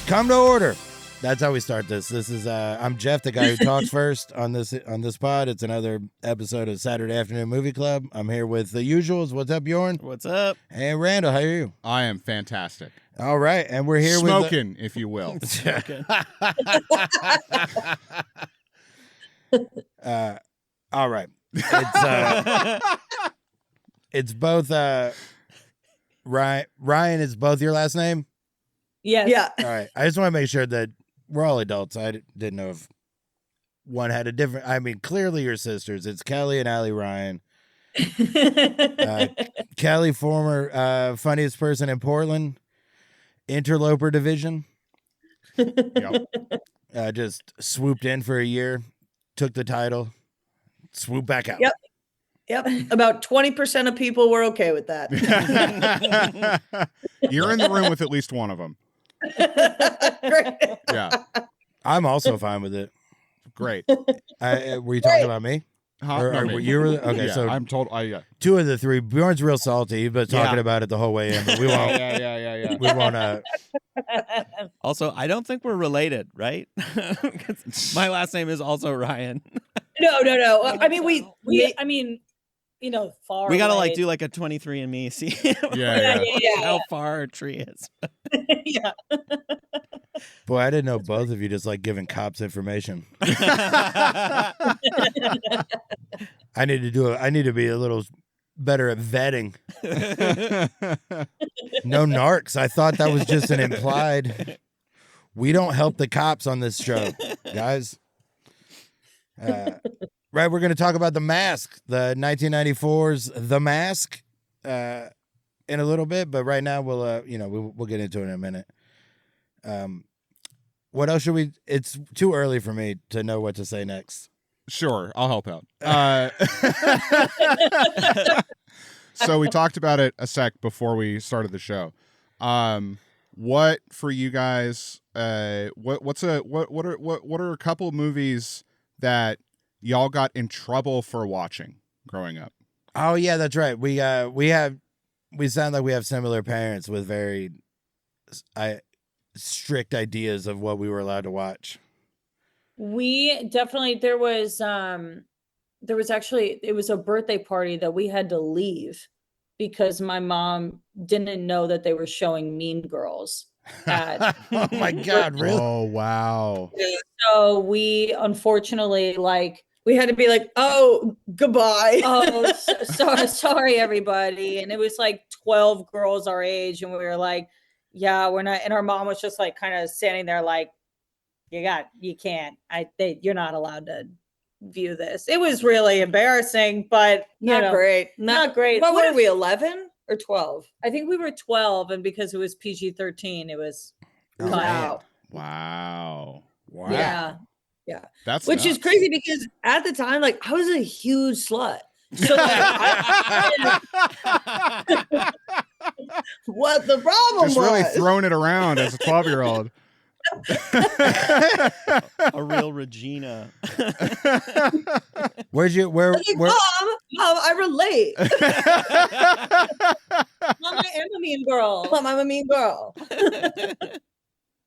come to order. That's how we start this. This is I'm Geoff, the guy who talks first on this pod. It's another episode of Saturday Afternoon Movie Club. I'm here with the usuals. What's up, Bjorn? What's up? Hey, Randall, how are you? I am fantastic. All right, and we're here smoking, if you will. Smoking. All right. It's both Ryan is both your last name? Yes. Yeah. All right. I just want to make sure that we're all adults. I didn't know if one had a different. I mean, clearly you're sisters. It's Kelly and Allie Ryan. Kelly, former funniest person in Portland, interloper division. Yep. Just swooped in for a year, took the title, swooped back out. Yep. About 20% of people were okay with that. You're in the room with at least one of them. Great. Yeah. I'm also fine with it. Great. Were you talking about me? Huh? Or No, me. you were okay. Yeah, So I'm told. two of the three. Bjorn's real salty. He's been talking about it the whole way in, but we won't. Yeah. We won't. Also, I don't think we're related, right? My last name is also Ryan. No. I mean, we you know, far. We gotta away. do like a 23andMe, see Yeah. how far our tree is. Yeah. Boy, I didn't know both of you just like giving cops information. I need to be a little better at vetting. No narcs. I thought that was just an implied. We don't help the cops on this show, guys. Right, we're going to talk about The Mask, the 1994's The Mask, in a little bit. But right now, we'll get into it in a minute. What else should we? It's too early for me to know what to say next. Sure, I'll help out. So we talked about it a sec before we started the show. What for you guys? What are a couple of movies that y'all got in trouble for watching growing up? Oh yeah, that's right. We sound like we have similar parents with very strict ideas of what we were allowed to watch. We definitely it was a birthday party that we had to leave because my mom didn't know that they were showing Mean Girls. Oh my God, really? Oh wow. So we unfortunately we had to be like, oh, goodbye. Oh, sorry, everybody. And it was like 12 girls our age. And we were like, yeah, we're not. And our mom was just like kind of standing there like, you can't. You're not allowed to view this. It was really embarrassing, but not great. Not great. What were we, 11 or 12? I think we were 12. And because it was PG-13, it was cut out. Wow. Yeah. That's which nuts. is crazy because at the time, I was a huge slut. So what the problem just was? really throwing it around as a 12-year-old. A real Regina. Where Mom, I relate. Mom, I am a mean girl. Mom, I'm a mean girl.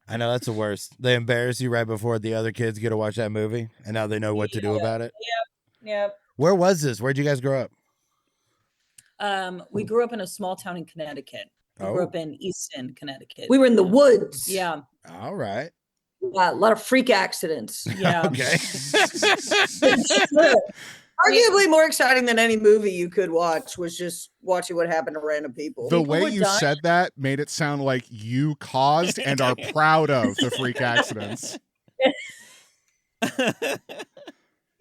I know that's the worst. They embarrass you right before the other kids get to watch that movie, and now they know what to do about it. Yep. Where was this? Where'd you guys grow up? We grew up in a small town in Connecticut. We grew up in Easton, Connecticcut. We were in the woods. Yeah. All right. A lot of freak accidents. Yeah. Okay. Arguably more exciting than any movie you could watch was just watching what happened to random people. The way you said that made it sound like you caused and are proud of the freak accidents. Easton,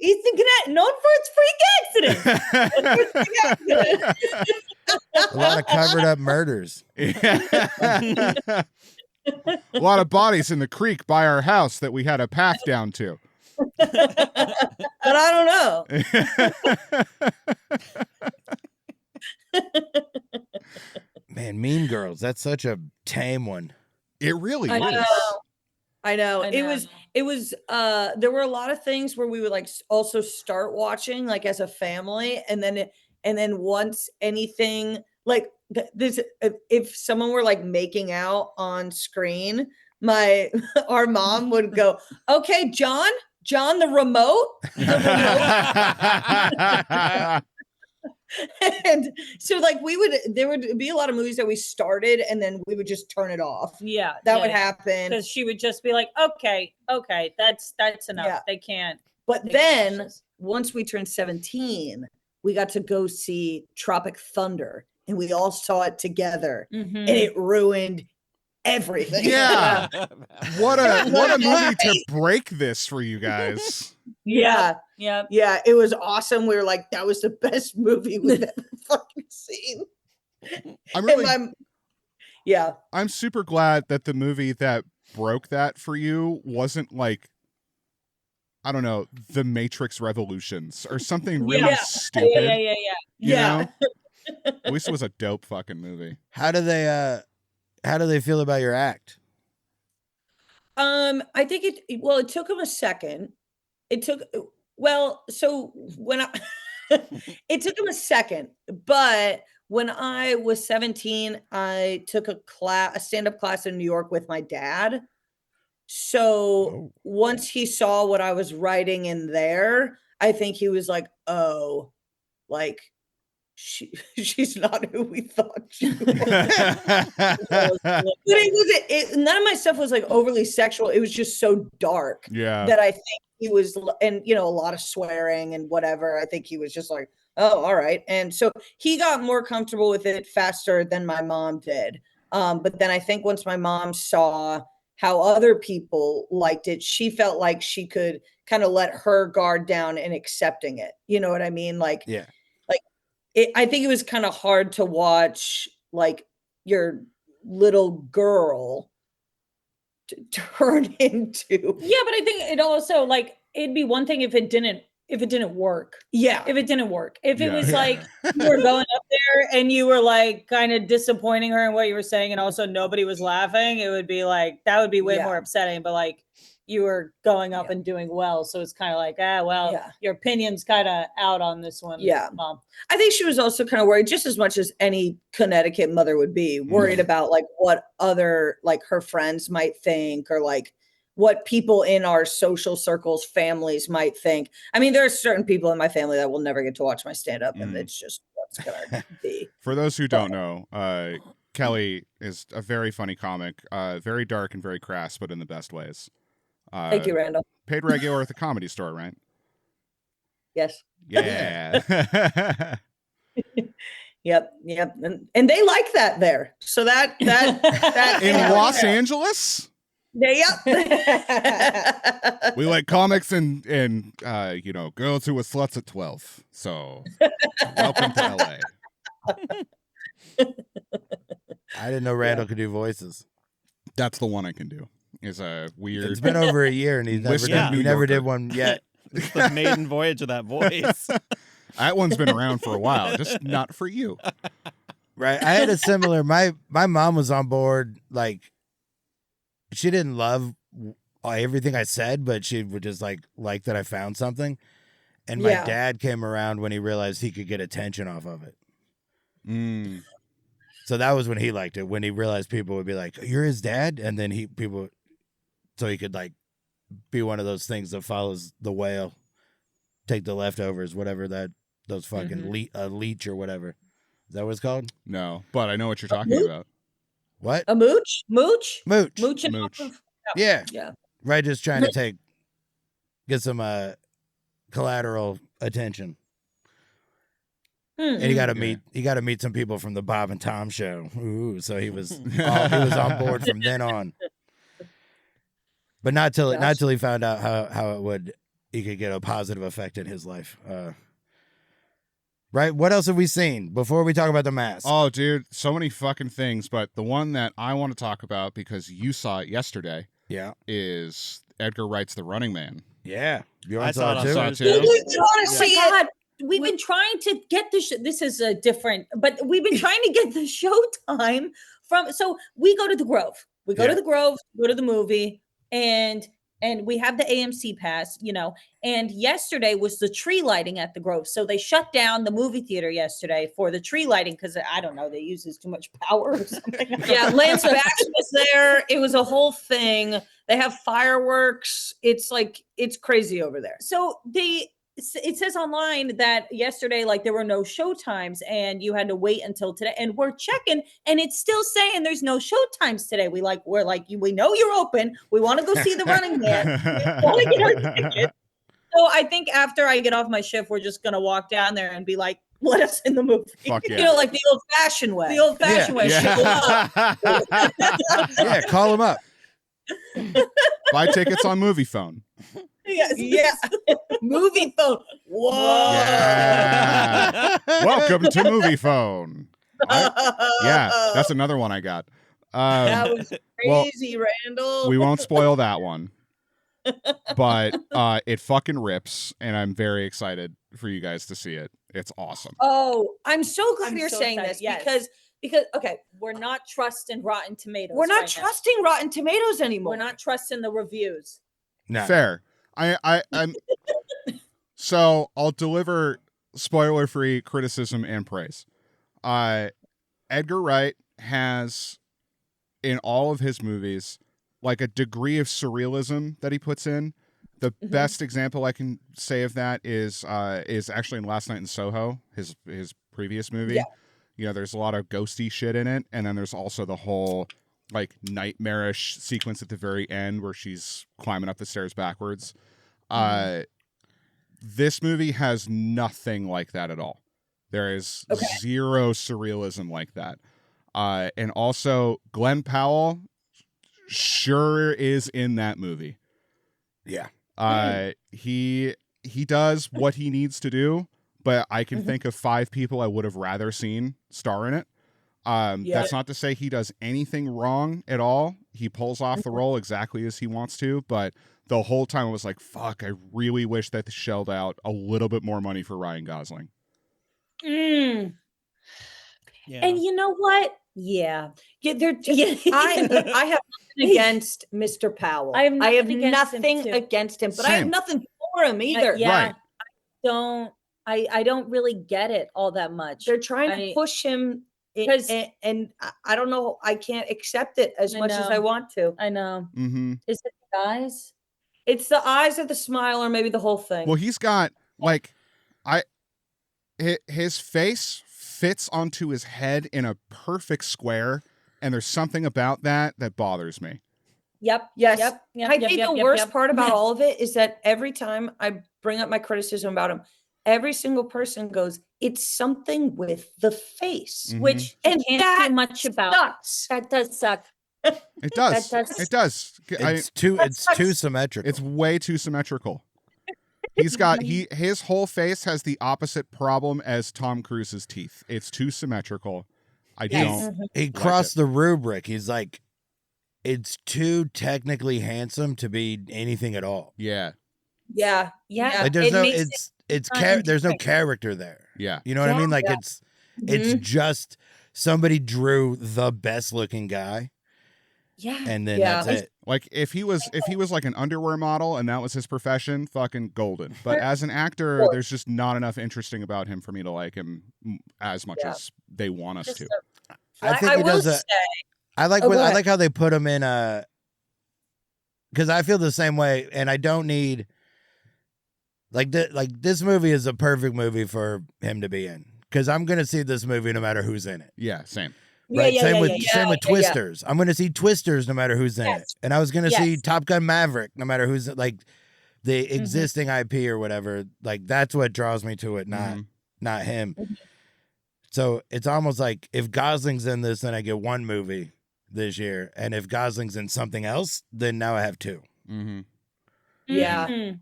Connecticut, known for its freak accidents. A lot of covered up murders. A lot of bodies in the creek by our house that we had a path down to. But I don't know. Man, Mean Girls. That's such a tame one. It really is. I know. It was there were a lot of things where we would also start watching as a family, and then once anything this if someone were making out on screen, our mom would go, okay, John, the remote. And so like there would be a lot of movies that we started and then we would just turn it off. Yeah. That would happen. Because she would just be like, okay, that's enough. Yeah. They can't. But then once we turned 17, we got to go see Tropic Thunder and we all saw it together and it ruined everything. Yeah. What a movie to break this for you guys. Yeah. Yeah. Yeah. It was awesome. We were like, that was the best movie we've ever fucking seen. I'm super glad that the movie that broke that for you wasn't like, I don't know, The Matrix Revolutions or something really stupid. Yeah. You know? At least it was a dope fucking movie. How do they feel about your act? I think it took him a second. It took him a second, but when I was 17, I took a stand-up class in New York with my dad. So once he saw what I was writing in there, I think he was like, oh, like she's not who we thought she was. But none of my stuff was like overly sexual. It was just so dark that I think he was, and a lot of swearing and whatever. I think he was just like, oh, all right. And so he got more comfortable with it faster than my mom did. But then I think once my mom saw how other people liked it, she felt like she could kind of let her guard down in accepting it. You know what I mean? Like, yeah. I think it was kind of hard to watch like your little girl turn into. Yeah, but I think it also like it'd be one thing if it didn't work. Yeah. If it didn't work. If it was like you were going up there and you were like kind of disappointing her in what you were saying and also nobody was laughing, it would be like that would be way more upsetting. But like you were going up and doing well. So it's kind of like, your opinion's kind of out on this one. Yeah. Mom. I think she was also kind of worried just as much as any Connecticut mother would be worried about like what other, like her friends might think or like what people in our social circles, families might think. I mean, there are certain people in my family that will never get to watch my stand up and it's just what's going to be. For those who don't know, Kelly is a very funny comic, very dark and very crass, but in the best ways. Thank you, Randall. Paid regular at the Comedy Store, right? Yes. Yeah. Yep. And they like that there. So that in Los Angeles? Yep. We like comics and girls who were sluts at 12. So welcome to LA. I didn't know Randall could do voices. That's the one I can do. Is a weird. It's been over a year and he never did one yet. It's the maiden voyage of that voice. That one's been around for a while, just not for you. Right. I had a similar. My mom was on board. Like, she didn't love everything I said, but she would just like that I found something. And my dad came around when he realized he could get attention off of it. So that was when he liked it. When he realized people would be like, "You're his dad," and then so he could like be one of those things that follows the whale, take the leftovers, whatever those fucking leech or whatever. Is that what it's called? No, but I know what you're talking about. What? A mooch? Mooch. Yeah. Right, just trying to get some collateral attention. And he got to meet some people from the Bob and Tom show. Ooh, so he was on board from then on. But not till he found out how he could get a positive effect in his life. Right? What else have we seen before we talk about The Mask? Oh, dude, so many fucking things. But the one that I want to talk about because you saw it yesterday, is Edgar Wright's The Running Man. Yeah, I saw it too. God. We've been trying to get this is a different, but we've been trying to get the showtime so we go to the Grove. We go to the Grove, go to the movie, and And we have the AMC pass, you know, and yesterday was the tree lighting at the Grove. So they shut down the movie theater yesterday for the tree lighting because I don't know, they uses too much power or something. Yeah, Lance Bax was there. It was a whole thing. They have fireworks. It's like, it's crazy over there. So it says online that yesterday, like there were no show times and you had to wait until today. And we're checking and it's still saying there's no show times today. We're like, we know you're open. We want to go see the Running Man. We want to get our tickets. So I think after I get off my shift, we're just going to walk down there and be like, let us in the movie. Fuck yeah. You know, like the old fashioned way. The old fashioned way. Yeah, call him up. Buy tickets on Movie Phone. Yes. Yeah. Movie phone. Whoa. Yeah. Welcome to Movie Phone. Yeah, that's another one I got. That was well, crazy, Randall. we won't spoil that one. But it fucking rips, and I'm very excited for you guys to see it. It's awesome. Oh, I'm so glad I'm you're so saying excited, this yes. because okay, We're not trusting Rotten Tomatoes. we're not right now. trusting Rotten Tomatoes anymore. We're not trusting the reviews. No. Fair. I'm so I'll deliver spoiler-free criticism and praise. Edgar Wright has in all of his movies like a degree of surrealism that he puts in. The best example I can say of that is actually in Last Night in Soho, his previous movie. Yeah. You know, there's a lot of ghosty shit in it, and then there's also the whole like nightmarish sequence at the very end where she's climbing up the stairs backwards. This movie has nothing like that at all. There is zero surrealism like that. And also Glenn Powell sure is in that movie. Yeah. He does what he needs to do, but I can think of 5 people I would have rather seen star in it. That's not to say he does anything wrong at all. He pulls off the role exactly as he wants to, but the whole time I was like, fuck, I really wish that they shelled out a little bit more money for Ryan Gosling. Yeah. And you know what? Yeah. Yeah, they're just, I have nothing against Mr. Powell. I have nothing against him, too. against him, but I have Same. nothing for him either. Right. I don't really get it all that much. They're trying to push him because and I don't know, I can't accept it as I much as know. I want to. I know. Mm-hmm. Is it the guys? It's the eyes or the smile or maybe the whole thing. Well, he's got like, his face fits onto his head in a perfect square, and there's something about that bothers me. Yep. Yes. Yep. I think the worst part about all of it is that every time I bring up my criticism about him, every single person goes, it's something with the face. Which And can't that do much about. sucks. That does suck. It does. That does- It does. It's too symmetrical. It's way too symmetrical. He's got his whole face has the opposite problem as Tom Cruise's teeth. It's too symmetrical. I don't. He crossed the rubric. He's like, it's too technically handsome to be anything at all. Yeah. Yeah. Yeah. Like there's no character there. Yeah. You know what I mean? Like Yeah. it's just somebody drew the best looking guy, Yeah. and then Yeah. that's it. Like if he was like an underwear model and that was his profession, fucking golden. But as an actor, there's just not enough interesting about him for me to like him as much as they want us to. I think I he will does a. say, I like Oh, go I ahead. like how they put him in because I feel the same way, and I don't need like this movie is a perfect movie for him to be in because I'm gonna see this movie no matter who's in it. Yeah, same. Right. Yeah, same yeah, with yeah, same with yeah, yeah. Twisters. I'm gonna see Twisters no matter who's in it. Yes. And I was gonna see Yes. Top Gun Maverick no matter who's like the existing IP or whatever. Like that's what draws me to it, not him. So it's almost like if Gosling's in this, then I get one movie this year. And if Gosling's in something else, then now I have 2. Mm-hmm. Yeah. Mhm.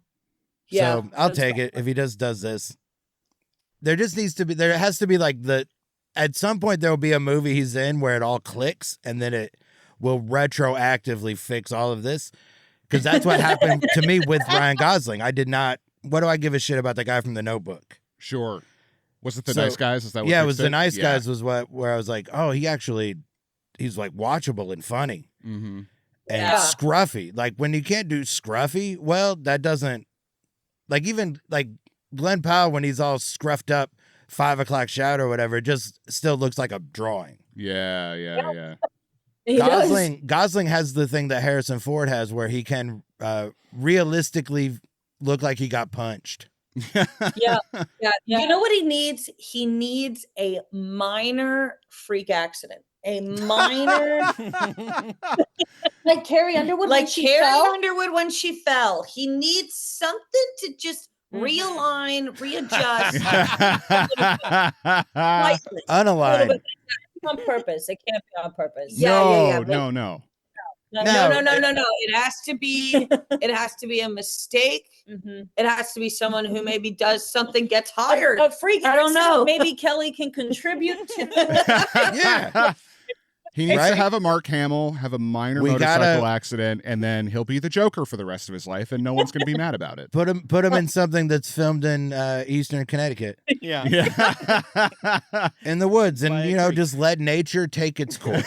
Yeah. So I'll take it if he does this. There has to be like at some point there will be a movie he's in where it all clicks and then it will retroactively fix all of this. Because that's what happened to me with Ryan Gosling. What do I give a shit about the guy from The Notebook? Sure. Was it the So- Nice Guys? Is that what Yeah, it fixed was The it? Nice Yeah. Guys was where I was like, oh, he's like watchable and funny. Mm-hmm. and Yeah. scruffy. Like when you can't do scruffy, well, that doesn't like even like Glenn Powell when he's all scruffed up 5 o'clock shout or whatever, it just still looks like a drawing. Yeah. He does. Gosling has the thing that Harrison Ford has where he can realistically look like he got punched. Yeah. You know what he needs? He needs a minor freak accident. A minor, Like Carrie Underwood, like when she Carrie fell? Underwood when she fell. He needs something to just realign, readjust. Slightly. Unaligned. on purpose. It can't be on purpose. Yeah, No. No. No. It has to be. It has to be a mistake. Mhm. It has to be someone who maybe does something, gets hired. A freak I don't accident know. Maybe Kelly can contribute to. Yeah. He needs Right? to have a Mark Hamill, have a minor We motorcycle gotta- accident, and then he'll be the Joker for the rest of his life, and no one's going to be mad about it. Put him in something that's filmed in Eastern Connecticut, Yeah. Yeah. in the woods, and I you know, agree. just let nature take its course.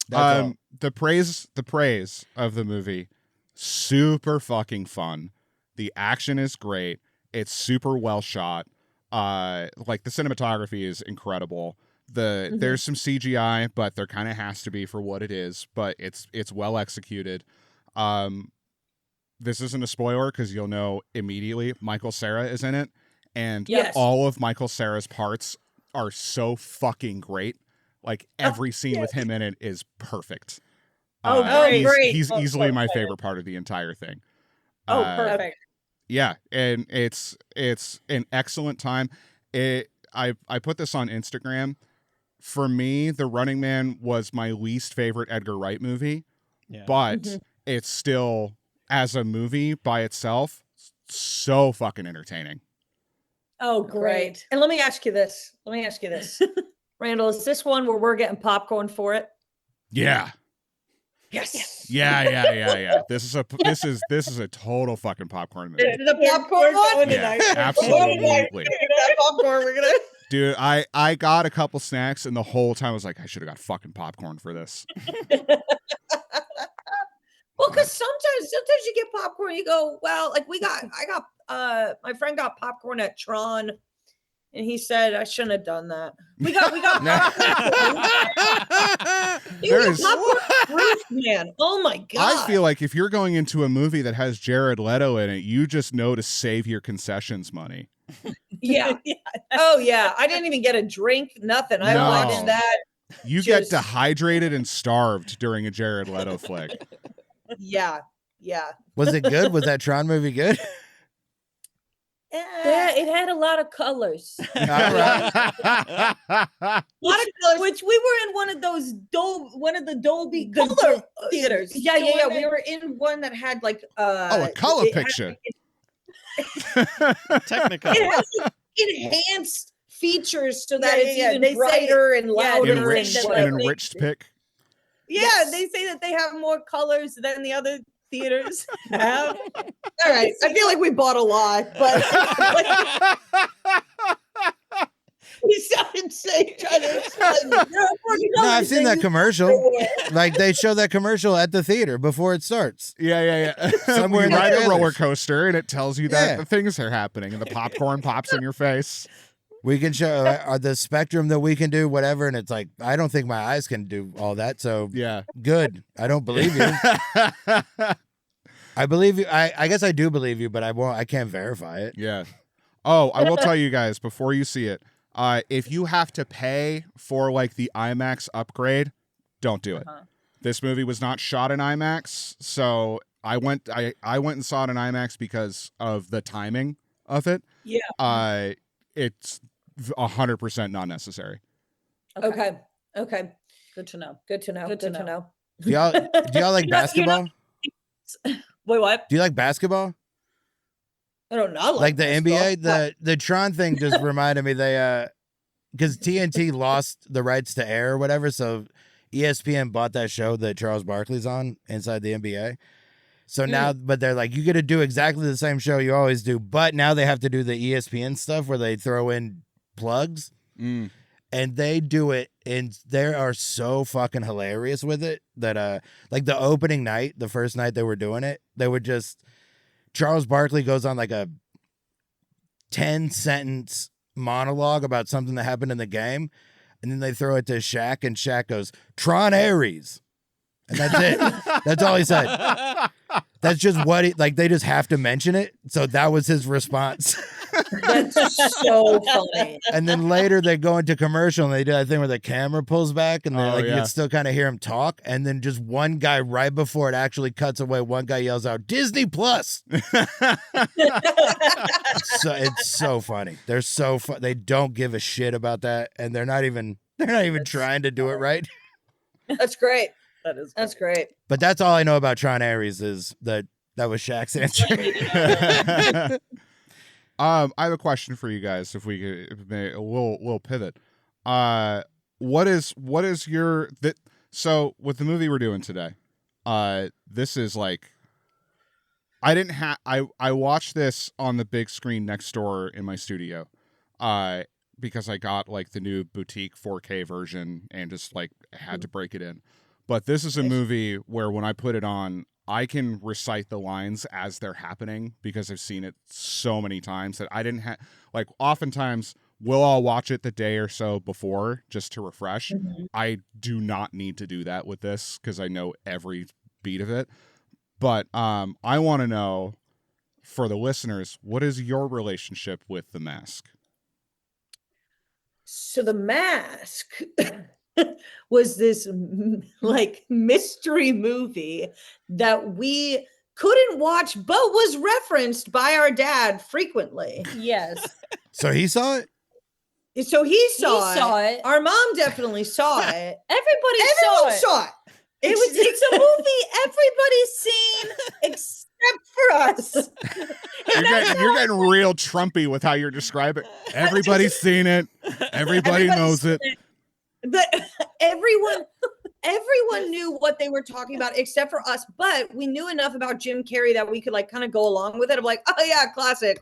That's all. The praise of the movie, super fucking fun. The action is great. It's super well shot. Like the cinematography is incredible. There's some CGI, but there kind of has to be for what it is. But it's well executed. This isn't a spoiler because you'll know immediately. Michael Cera is in it, and Yes. all of Michael Cera's parts are so fucking great. Like every scene with him in it is perfect. Great. He's Oh, easily so my excited. favorite part of the entire thing. Oh, perfect. Yeah, and it's an excellent time. I put this on Instagram. For me, The Running Man was my least favorite Edgar Wright movie, Yeah. but it's still, as a movie by itself, so fucking entertaining. Oh, Great. And let me ask you this. Randall, is this one where we're getting popcorn for it? Yeah. Yes. Yeah. This is a total fucking popcorn movie. The popcorn one? Yeah, absolutely. That popcorn we're gonna. Dude, I got a couple snacks and the whole time I was like, I should have got fucking popcorn for this. Well, because sometimes you get popcorn, you go, well, like my friend got popcorn at Tron, and he said I shouldn't have done that. We got There is- popcorn proof, man. Oh my god. I feel like if you're going into a movie that has Jared Leto in it, you just know to save your concessions money. yeah. Oh yeah. I didn't even get a drink, nothing. I No. watched that. You get Just- dehydrated and starved during a Jared Leto flick. Yeah. Was it good? Was that Tron movie good? Yeah, it had a lot of colors. All right. A lot of colors. Which we were in one of the Dolby Color Color theaters. Yeah. doing We it. were in one that had like Oh, a color it had- picture. Technicolor. It has like, enhanced features so that Yeah, it's yeah, even they say- brighter and yeah, louder. they Enriched, say that, an like, enriched pick. Yeah, Yes. they say that they have more colors than the other theaters have. All right. I feel like we bought a lot, but we sound insane trying to explain it. No, I've seen that commercial. Like they show that commercial at the theater before it starts. Yeah. Somewhere you in the ride a trailers. roller coaster and it tells you that Yeah. the things are happening and the popcorn pops in your face. We can show the spectrum that we can do whatever, and it's like I don't think my eyes can do all that. So Yeah. good. I don't believe you. I believe you. I guess I do believe you, but I won't. I can't verify it. Yeah. Oh, I will tell you guys before you see it. If you have to pay for like the IMAX upgrade, don't do it. This movie was not shot in IMAX, so I went and saw it in IMAX because of the timing of it. Yeah. It's 100% not necessary. Okay. Good to know. Good to know. Do y'all like basketball? Wait, what? Do you like basketball? I don't know. Like the NBA, the Tron thing just reminded me because TNT lost the rights to air or whatever, so ESPN bought that show that Charles Barkley's on inside the NBA. So now, but they're like, you get to do exactly the same show you always do, but now they have to do the ESPN stuff where they throw in plugs. and they do it, and they are so fucking hilarious with it that like the opening night, the first night they were doing it, they would just Charles Barkley goes on like a 10-sentence monologue about something that happened in the game, and then they throw it to Shaq, and Shaq goes, Tron Ares. And that's it. That's all he said. That's just what he, like, they just have to mention it. So that was his response. That's so funny. And then later they go into commercial and they do that thing where the camera pulls back and you can still kind of hear him talk. And then just one guy right before it actually cuts away, one guy yells out, Disney Plus. So it's so funny. They're so fun. They don't give a shit about that. And they're not even trying to do it right. That's great. That's great. But that's all I know about Tron Ares is that was Shaq's answer. I have a question for you guys. If we could, we'll pivot. What is your so with the movie we're doing today? This is like, I watched this on the big screen next door in my studio. Because I got like the new boutique 4K version and just like had to break it in. But this is a movie where when I put it on, I can recite the lines as they're happening because I've seen it so many times that I didn't have, like, oftentimes we'll all watch it the day or so before just to refresh. Mm-hmm. I do not need to do that with this because I know every beat of it. But I want to know, for the listeners, what is your relationship with The Mask? So The Mask was this like mystery movie that we couldn't watch, but was referenced by our dad frequently. Yes. So he saw it? So he saw it. Our mom definitely saw it. Everyone saw it. It's a movie everybody's seen except for us. You're getting real Trumpy with how you're describing. Everybody's seen it. Everybody knows it. But everyone knew what they were talking about except for us. But we knew enough about Jim Carrey that we could like kind of go along with it. I'm like, oh yeah, classic.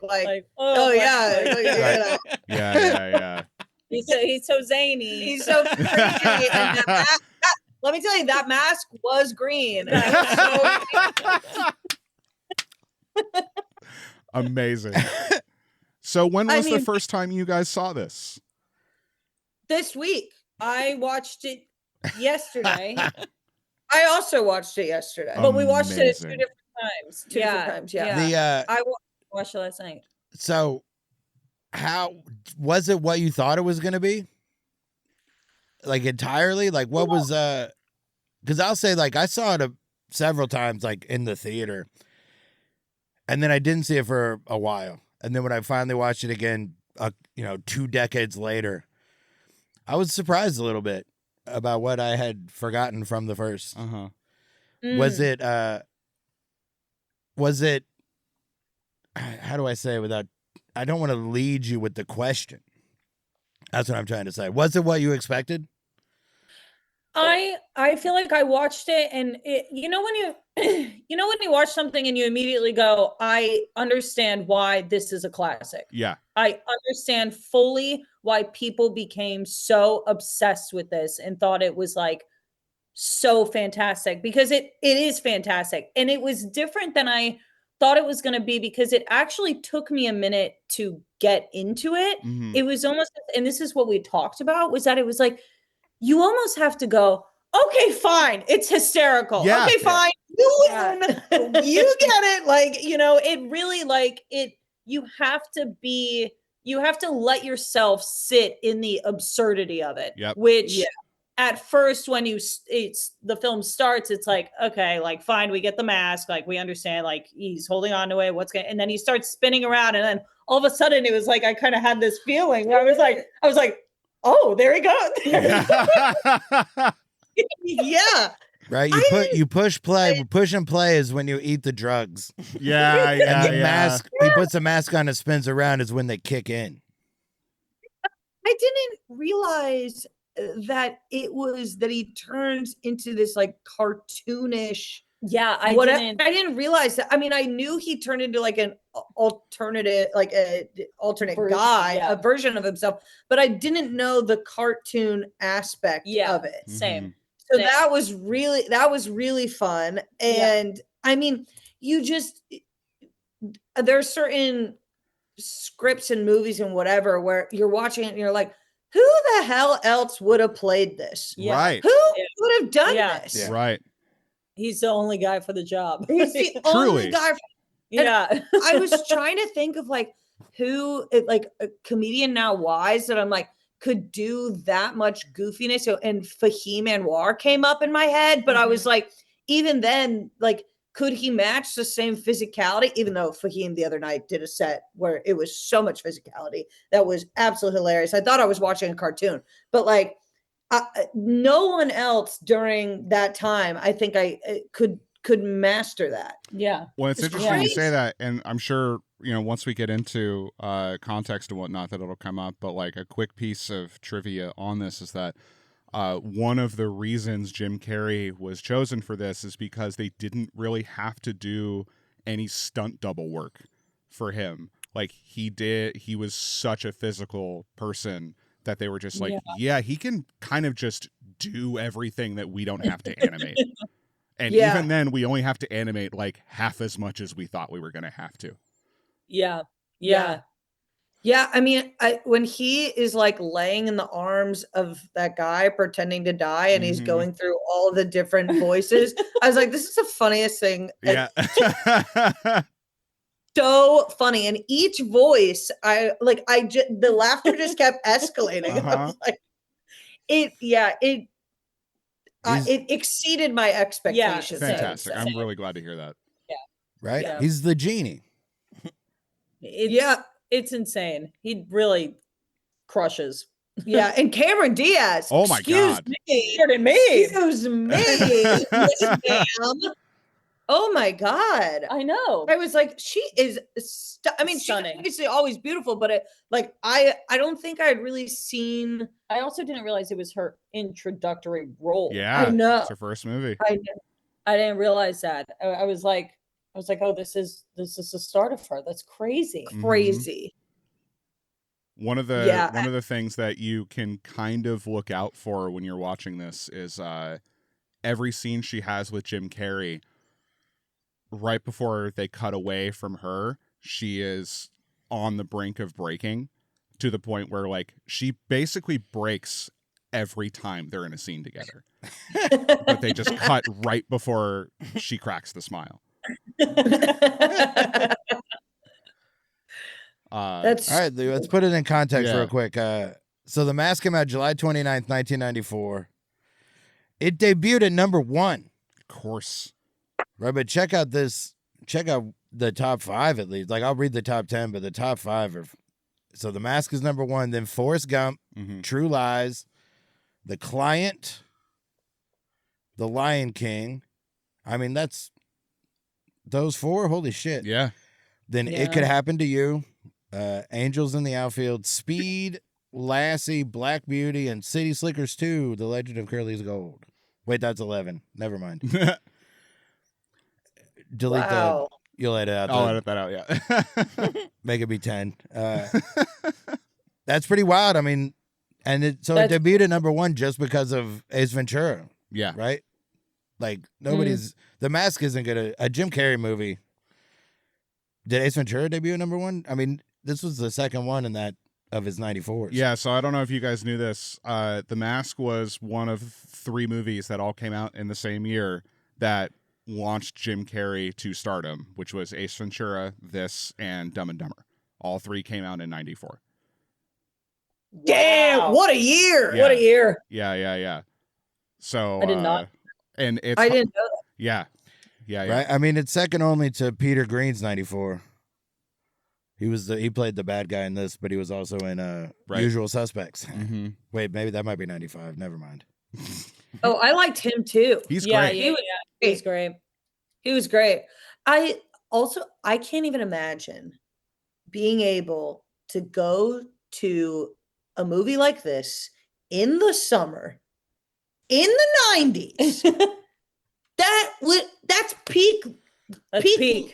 Yeah. He's so zany. He's so crazy. And let me tell you, that mask was green. Amazing. So when was the first time you guys saw this? This week. I watched it yesterday. I also watched it yesterday. But we watched it Amazing. two different times. Two different times, yeah. The I Watched it last night. so how was it what you thought it was gonna be? Like entirely? Like what was because I'll say, like, I saw it several times, like in the theater, and then I didn't see it for a while, and then when I finally watched it again, 2 decades later, I was surprised a little bit about what I had forgotten from the first. Was it how do I say it without, I don't want to lead you with the question. That's what I'm trying to say. Was it what you expected? I feel like I watched it, and when you watch something and you immediately go, I understand why this is a classic. Yeah. I understand fully why people became so obsessed with this and thought it was like so fantastic, because it is fantastic. And it was different than I thought it was going to be, because it actually took me a minute to get into it. Mm-hmm. It was almost, and this is what we talked about, was that it was like, you almost have to go, okay, fine. It's hysterical. Yeah. Okay, fine. You get it. Like, it really, like, you have to let yourself sit in the absurdity of it. Yep. Which at first, when the film starts, it's like, okay, like, fine, we get the mask, like, we understand, like, he's holding on to it, and then he starts spinning around, and then all of a sudden it was like, I kind of had this feeling where I was like, oh, there he goes. Yeah. Right? You push play. Push and play is when you eat the drugs. Yeah. And the mask, he puts a mask on and spins around is when they kick in. I didn't realize that it was that he turns into this like cartoonish Yeah, I didn't realize that. I mean, I knew he turned into like an alternative, like a alternate guy, a version of himself, but I didn't know the cartoon aspect of it. Same. So that was really fun. And I mean, there's certain scripts and movies and whatever where you're watching it and you're like, who the hell else would have played this? Right. Who would have done this? Yeah. Right. He's the only guy for the job. He's the only guy. Yeah. I was trying to think of like who, like a comedian now wise that I'm like could do that much goofiness. So, and Fahim Anwar came up in my head, but I was like, even then, like, could he match the same physicality? Even though Fahim the other night did a set where it was so much physicality that was absolutely hilarious. I thought I was watching a cartoon, but like no one else during that time, I think I could master that. Yeah. Well, it's interesting you say that, and I'm sure once we get into context and whatnot that it'll come up. But like a quick piece of trivia on this is that one of the reasons Jim Carrey was chosen for this is because they didn't really have to do any stunt double work for him. Like he was such a physical person that they were just like, yeah, he can kind of just do everything that we don't have to animate. And even then, we only have to animate like half as much as we thought we were going to have to. Yeah. I mean, when he is like laying in the arms of that guy pretending to die and he's going through all the different voices, I was like, this is the funniest thing. Yeah. So funny. And each voice, the laughter just kept escalating. I was like, it exceeded my expectations. Fantastic. I'm really glad to hear that. Yeah. Right? Yeah. He's the genie. It's insane. He really crushes. Yeah, and Cameron Diaz. Oh my God. Pardon me. Excuse me. Yes, ma'am. Oh my God. I know. I was like, she is stunning. She's obviously always beautiful, but I don't think I had really seen. I also didn't realize it was her introductory role. Yeah. I know. It's her first movie. I didn't realize that. I was like, oh, this is the start of her. That's crazy. Crazy. One of the things that you can kind of look out for when you're watching this is every scene she has with Jim Carrey. Right before they cut away from her, she is on the brink of breaking to the point where like she basically breaks every time they're in a scene together. But they just cut right before she cracks the smile. That's all right. Let's put it in context real quick. So The Mask came out July 29th, 1994. It debuted at number 1. Of course. Right, but check out the top 5 at least. Like I'll read the top 10, but the top 5 are. So The Mask is number 1. Then Forrest Gump, True Lies, The Client, The Lion King. I mean, that's those 4. Holy shit! Yeah. Then It Could Happen to You, Angels in the Outfield, Speed, Lassie, Black Beauty, and City Slickers 2: The Legend of Curly's Gold. Wait, that's 11. Never mind. Delete that. You'll edit out. I'll edit that out, yeah. Make it be 10. That's pretty wild. I mean, and it debuted at number 1 just because of Ace Ventura. Yeah. Right? Like, nobody's... The Mask isn't going to... A Jim Carrey movie... Did Ace Ventura debut at number 1? I mean, this was the second one in that of his 94s. Yeah, so I don't know if you guys knew this. The Mask was one of 3 movies that all came out in the same year that launched Jim Carrey to stardom, which was Ace Ventura, this, and Dumb and Dumber. All 3 came out in 94. Damn, what a year. Yeah. What a year. Yeah. So I did not. And it's I didn't know that. Yeah. Right? I mean, it's second only to Peter Green's 94. He played the bad guy in this, but he was also in Usual Suspects. Wait, maybe that might be 95. Never mind. Oh, I liked him too. He's great. He was great. He was great. I can't even imagine being able to go to a movie like this in the summer, in the 90s, That's peak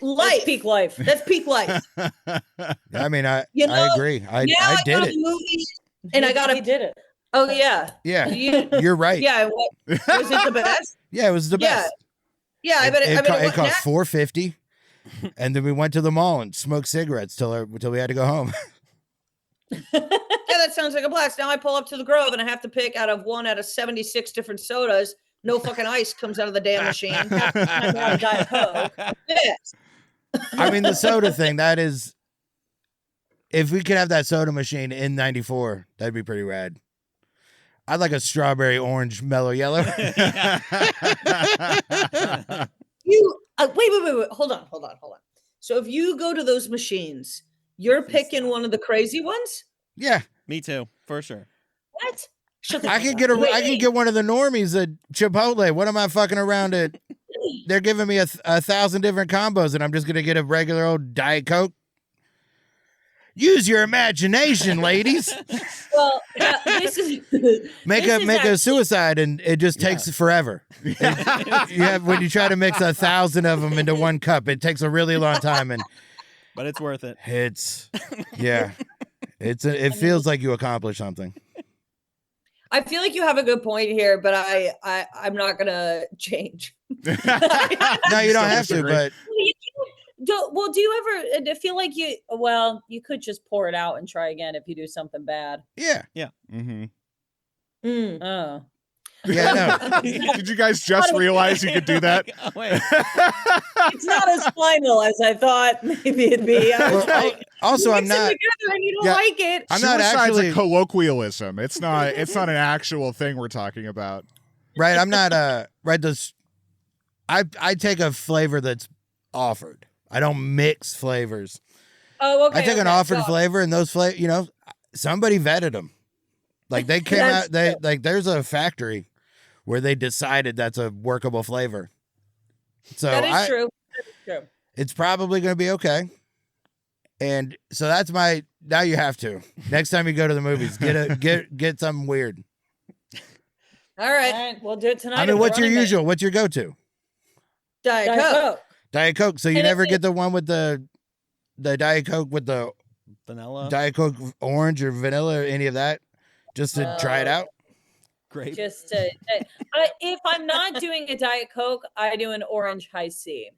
life. That's peak life. That's peak life. I mean, I know, agree. I Now did got it. a movie, and I got He did it. Oh yeah, Yeah, You- you're right. yeah. Was it the best? Yeah, it was the Yeah. best. Yeah, I bet it. It cost $4.50, and then we went to the mall and smoked cigarettes till we had to go home. Yeah, that sounds like a blast. Now I pull up to the Grove and I have to pick out of 76 different sodas. No fucking ice comes out of the damn machine. Diet Coke. Yes. I mean, the soda thing, that is, if we could have that soda machine in 94, that'd be pretty rad. I'd like a strawberry, orange, mellow yellow. You wait. Hold on. So if you go to those machines, you're picking one of the crazy ones? Yeah, Me too, for sure. What? Shut the I fuck can up. get Wait, I can get one of the normies at Chipotle. What am I fucking around at? They're giving me a 1,000 different combos, and I'm just gonna get a regular old Diet Coke. Use your imagination, ladies. Well, this is Make this is a suicide, and it just takes forever. When you try to mix 1,000 of them into one cup, it takes a really long time, and But it's worth it. it feels like you accomplished something. I feel like you have a good point here, but I'm not gonna change. No, you don't have to, disagree. but do you ever feel like you could just pour it out and try again if you do something bad? yeah. Mm-hmm. Mm. Oh. Yeah, no. Did you guys just realize you could do that? Oh, wait. It's not as final as I thought maybe it'd be. I was Well, like, also, I'm mix them not. together and you don't Yeah. like it. I'm not Suicide's actually a colloquialism. It's not an actual thing we're talking about. right. I'm not. Right. I take a flavor that's offered. I don't mix flavors. Oh, okay. I take an okay, offered so- flavor, and those flavor, somebody vetted them. Like they came out. There's a factory where they decided that's a workable flavor. So That is true. it's probably going to be okay. And so that's now you have to. Next time you go to the movies, get something weird. All All right. right, we'll do it tonight. I at mean, the what's your Running Man. usual? What's your go-to? Diet Diet Coke. Coke. Diet Coke. So you And never it- get the one with the Diet Coke with the Vanilla, Diet Coke orange or vanilla or any of that, just to try it out. grape. Just if I'm not doing a Diet Coke, I do an orange high C.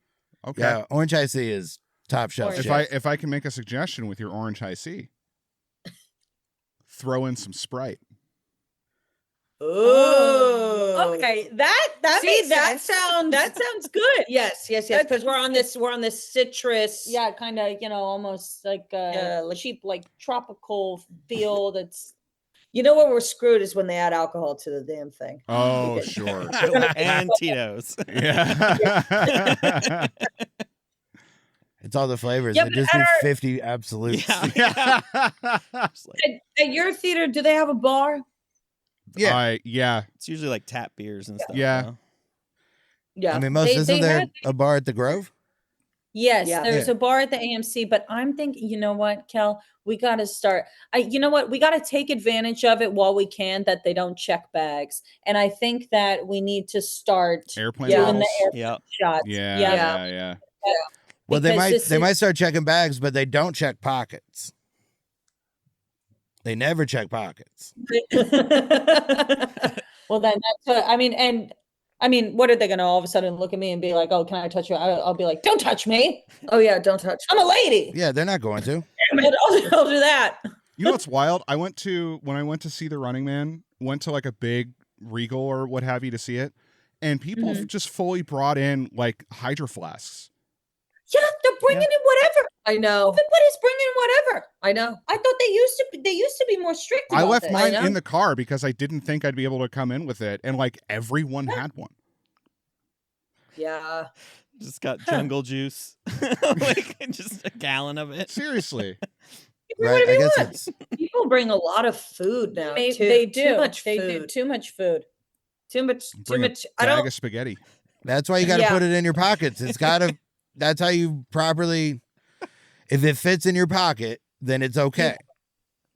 Okay. Yeah, orange iced tea is top shelf Orange shit. If I can make a suggestion with your orange high C, throw in some Sprite. Oh. Okay, that See, makes that sense. sounds That sounds good. yes, because we're on this citrus. Yeah, kind of, almost like Yeah, like- cheap, like tropical feel. That's You know where we're screwed is when they add alcohol to the damn thing. Oh, sure. And Tito's. Yeah. It's all the flavors. Yeah, They but just at do our- 50 absolutes. Yeah. It's like- At your theater, do they have a bar? Yeah. Yeah. it's usually like tap beers and stuff. Yeah. though. Yeah. I mean, isn't there a bar at the Grove? yes. Yeah. There's a bar at the AMC, but I'm thinking, you know what, Kel, we got to start. You know what, we got to take advantage of it while we can. That they don't check bags, and I think that we need to start Airplane Yeah. doing bottles. the air Yeah. shots. Yeah. Yeah. Yeah. Well, they Because might start checking bags, but they don't check pockets. They never check pockets. Well, then that's what I mean. And I mean, what are they going to all of a sudden look at me and be like, "Oh, can I touch you?" I'll be like, "Don't touch me. Oh yeah, don't touch. I'm a lady." Yeah, they're not going to. Damn it, I'll do that. You know what's wild? when I went to see The Running Man, went to like a big Regal or what have you to see it, and people just fully brought in like hydro flasks. Yeah, they're bringing in whatever. I know. Everybody's bringing whatever. I know. I thought they used to be more strict. I about left this. mine know. in the car because I didn't think I'd be able to come in with it, and like everyone had one. Yeah. Just got jungle juice. Like just a gallon of it. Seriously. Right? I guess it's People bring a lot of food now. They, too. they do. Too much they food. do too much food. Too much. Too Bring a much. I bag don't. of spaghetti. that's why you got to Yeah. put it in your pockets. It's got to. That's how you properly. If it fits in your pocket, then it's okay.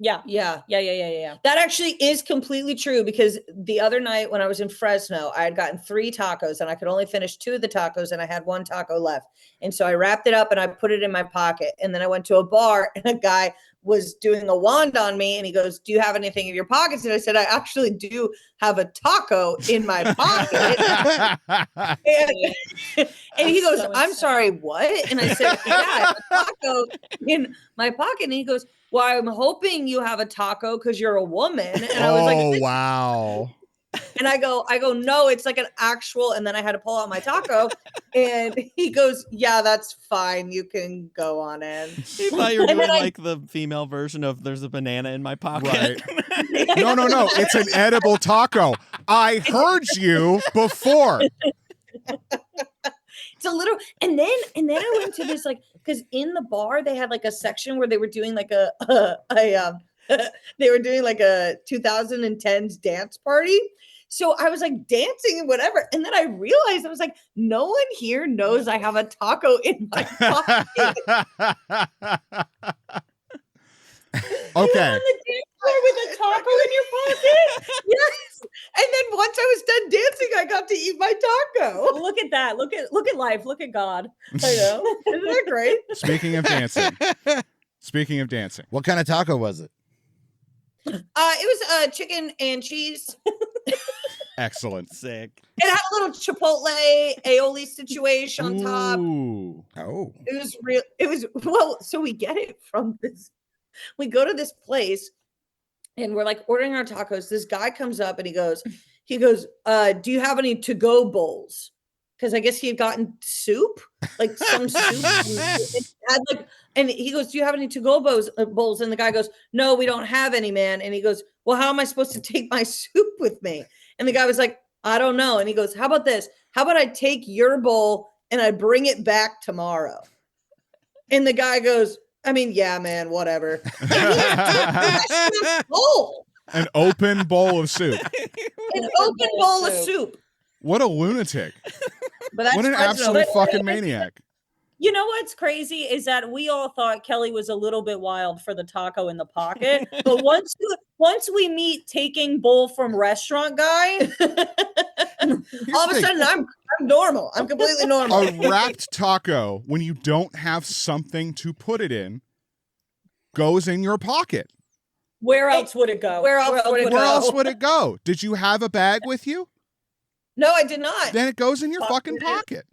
Yeah. Yeah. That actually is completely true because the other night when I was in Fresno, I had gotten 3 tacos and I could only finish 2 of the tacos and I had 1 taco left. And so I wrapped it up and I put it in my pocket. And then I went to a bar and a guy was doing a wand on me and he goes, "Do you have anything in your pockets?" And I said, "I actually do have a taco in my pocket." and he goes, so "I'm insane. sorry, what?" And I said, "Yeah, I have a taco in my pocket." And he goes, "Well, I'm hoping you have a taco because you're a woman." And I was like, Oh, wow. and I go, "No, it's like an actual." And then I had to pull out my taco, and he goes, "Yeah, that's fine. You can go on in." You thought you were And doing then like the female version of "There's a banana in my pocket." Right. No. It's an edible taco. I heard you before. It's a little, and then I went to this, like, because in the bar they had like a section where they were doing like a they were doing like a 2010s dance party. So I was like dancing and whatever, and then I realized I was like, no one here knows I have a taco in my pocket. Okay. On the dance floor with a taco in your pocket. Yes. And then once I was done dancing, I got to eat my taco. Look at that. Look at life. Look at God. I know. Isn't that great? Speaking of dancing. What kind of taco was it? It was chicken and cheese. Excellent. Sick. It had a little chipotle aioli situation on top. Ooh. Oh. It was real. It was, well, so we get it from this. We go to this place and we're like ordering our tacos. This guy comes up and he goes, "Do you have any to-go bowls?" Because I guess he had gotten soup, like some soup. And he goes, "Do you have any to-go bowls?" And the guy goes, "No, we don't have any, man." And he goes, "Well, how am I supposed to take my soup with me?" And the guy was like, "I don't know." And he goes, "How about this? How about I take your bowl and I bring it back tomorrow?" And the guy goes, "I mean, yeah, man, whatever." Bowl. An open bowl of soup. An open bowl of soup. What a lunatic. But that's What an Fresno. absolute fucking maniac. You know what's crazy is that we all thought Kelly was a little bit wild for the taco in the pocket, but once we meet taking bowl from restaurant guy, all of a sudden I'm normal. I'm completely normal. A wrapped taco, when you don't have something to put it in, goes in your pocket. where else would it go? Where else would it Where go? else would it go? Did you have a bag with you? No, I did not. Then it goes in your fucking pocket.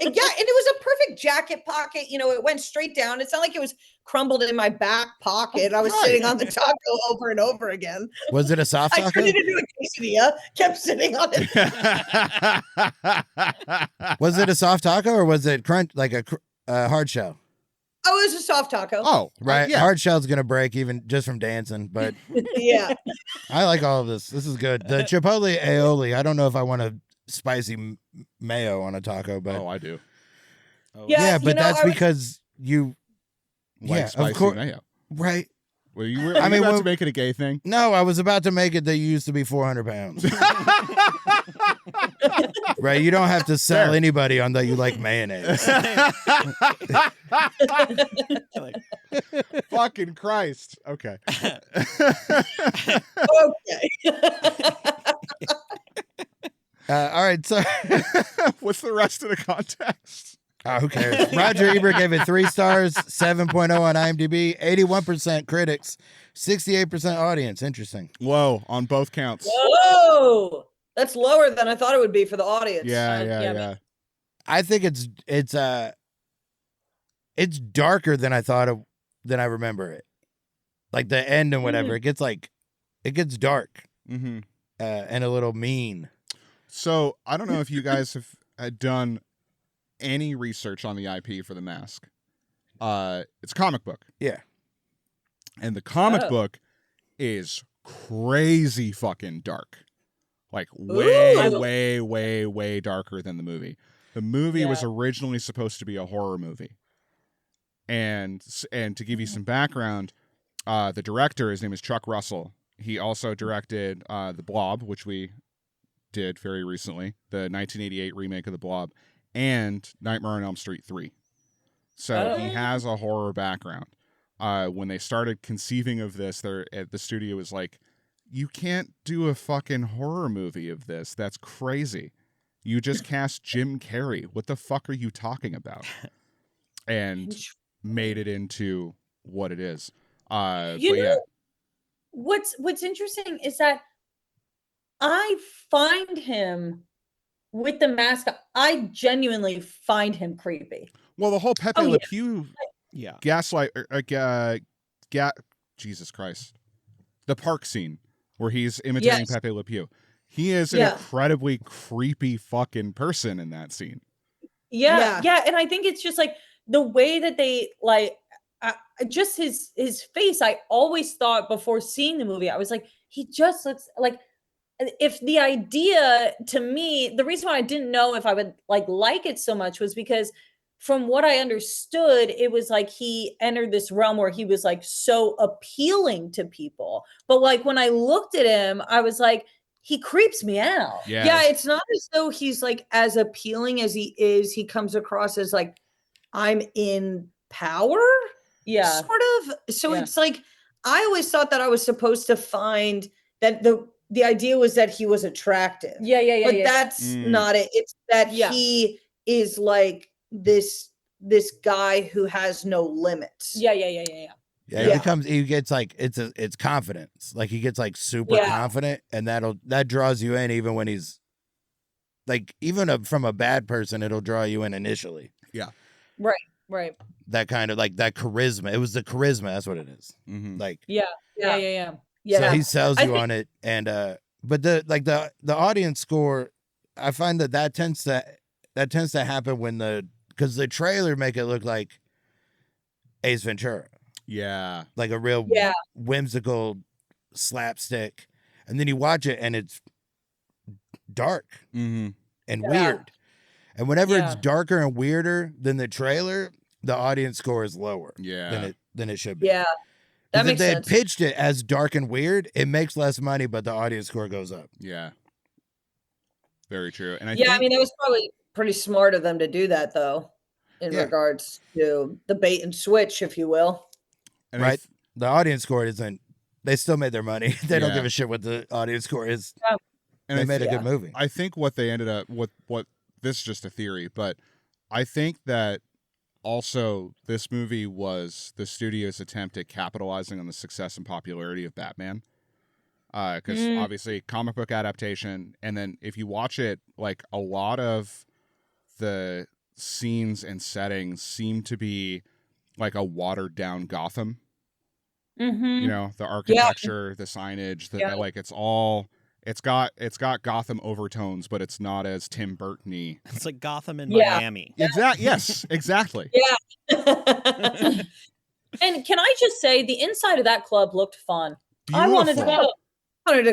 Yeah, and it was a perfect jacket pocket. You know, it went straight down. It's not like it was crumbled in my back pocket. I was Right. sitting on the taco over and over again. Was it a soft I taco? turned it into a quesadilla, kept sitting on it. Was it a soft taco or was it crunch like a hard shell? Oh, it was a soft taco. Oh, Right, yeah. hard shell's gonna break even just from dancing. But Yeah. I like all of this. This is good. The chipotle aioli. I don't know if I want a spicy mayo on a taco, but Oh, I do. Oh, Yeah. but you know, that's I was- because you Like Yeah, of spicy course. mayo. right. Well, you were I mean, about well- to make it a gay thing. No, I was about to make it that you used to be 400 pounds. Right, you don't have to sell Fair. anybody on that you like mayonnaise. Fucking Christ. Okay. Okay. All right, so What's the rest of the context? who cares? Roger Ebert gave it 3 stars, 7.0 on IMDb, 81% critics, 68% audience. Interesting. Low on both counts. Whoa. That's lower than I thought it would be for the audience. Yeah, yeah, yeah. I think it's darker than I thought than I remember it. Like the end and whatever, it gets dark Mm-hmm. and a little mean. So I don't know if you guys have done any research on the IP for The Mask. It's a comic book. Yeah. And the comic Oh. book is crazy fucking dark. Like way darker than the movie. The movie was originally supposed to be a horror movie. And to give you some background, the director, his name is Chuck Russell. He also directed The Blob, which we did very recently, the 1988 remake of The Blob, and Nightmare on Elm Street 3. So he has a horror background. when they started conceiving of this, they're at the studio was like, you can't do a fucking horror movie of this. That's crazy. You just cast Jim Carrey. What the fuck are you talking about? And made it into what it is. What's interesting is that I find him with the mask. I genuinely find him creepy. Well, the whole Pepe Le Pew gaslight, Jesus Christ, the park scene where he's imitating Pepe Le Pew. He is an incredibly creepy fucking person in that scene. Yeah, and I think it's just like the way that they like, just his face. I always thought before seeing the movie, I was like, he just looks like. If the idea to me, the reason why I didn't know if I would like it so much was because from what I understood, it was like he entered this realm where he was like so appealing to people. But like when I looked at him, I was like, he creeps me out. Yeah, it's not as though he's like as appealing as he is. He comes across as like, I'm in power. Yeah. Sort of. So it's like, I always thought that I was supposed to find that the idea was that he was attractive. But that's not it. It's that he is like this guy who has no limits. Yeah. He gets like it's confidence. Like he gets like super confident, and that draws you in even when he's like from a bad person, it'll draw you in initially. Yeah. Right. That kind of like that charisma. It was the charisma. That's what it is. Mm-hmm. Like Yeah. So he sells you on it, and but the audience score, I find that tends to happen when because the trailer make it look like Ace Ventura. Yeah. Like a real whimsical slapstick, and then you watch it and it's dark and weird. And whenever it's darker and weirder than the trailer, the audience score is lower than it should be. Yeah. That makes if they sense. had pitched it as dark and weird, it makes less money, but the audience score goes up. Yeah. Very true. And I mean, it was probably pretty smart of them to do that, though, in regards to the bait and switch, if you will. And right? The audience score isn't. They still made their money. They don't give a shit what the audience score is. Yeah. And they made a good movie. I think what they ended up what this is just a theory, but I think that also this movie was the studio's attempt at capitalizing on the success and popularity of Batman. Because obviously comic book adaptation, and then if you watch it, like a lot of the scenes and settings seem to be like a watered down Gotham. You know, the architecture, the signage, like it's got Gotham overtones, but it's not as Tim Burton-y. It's like Gotham in Miami. Yes, exactly. And can I just say, the inside of that club looked fun. Beautiful. I wanted to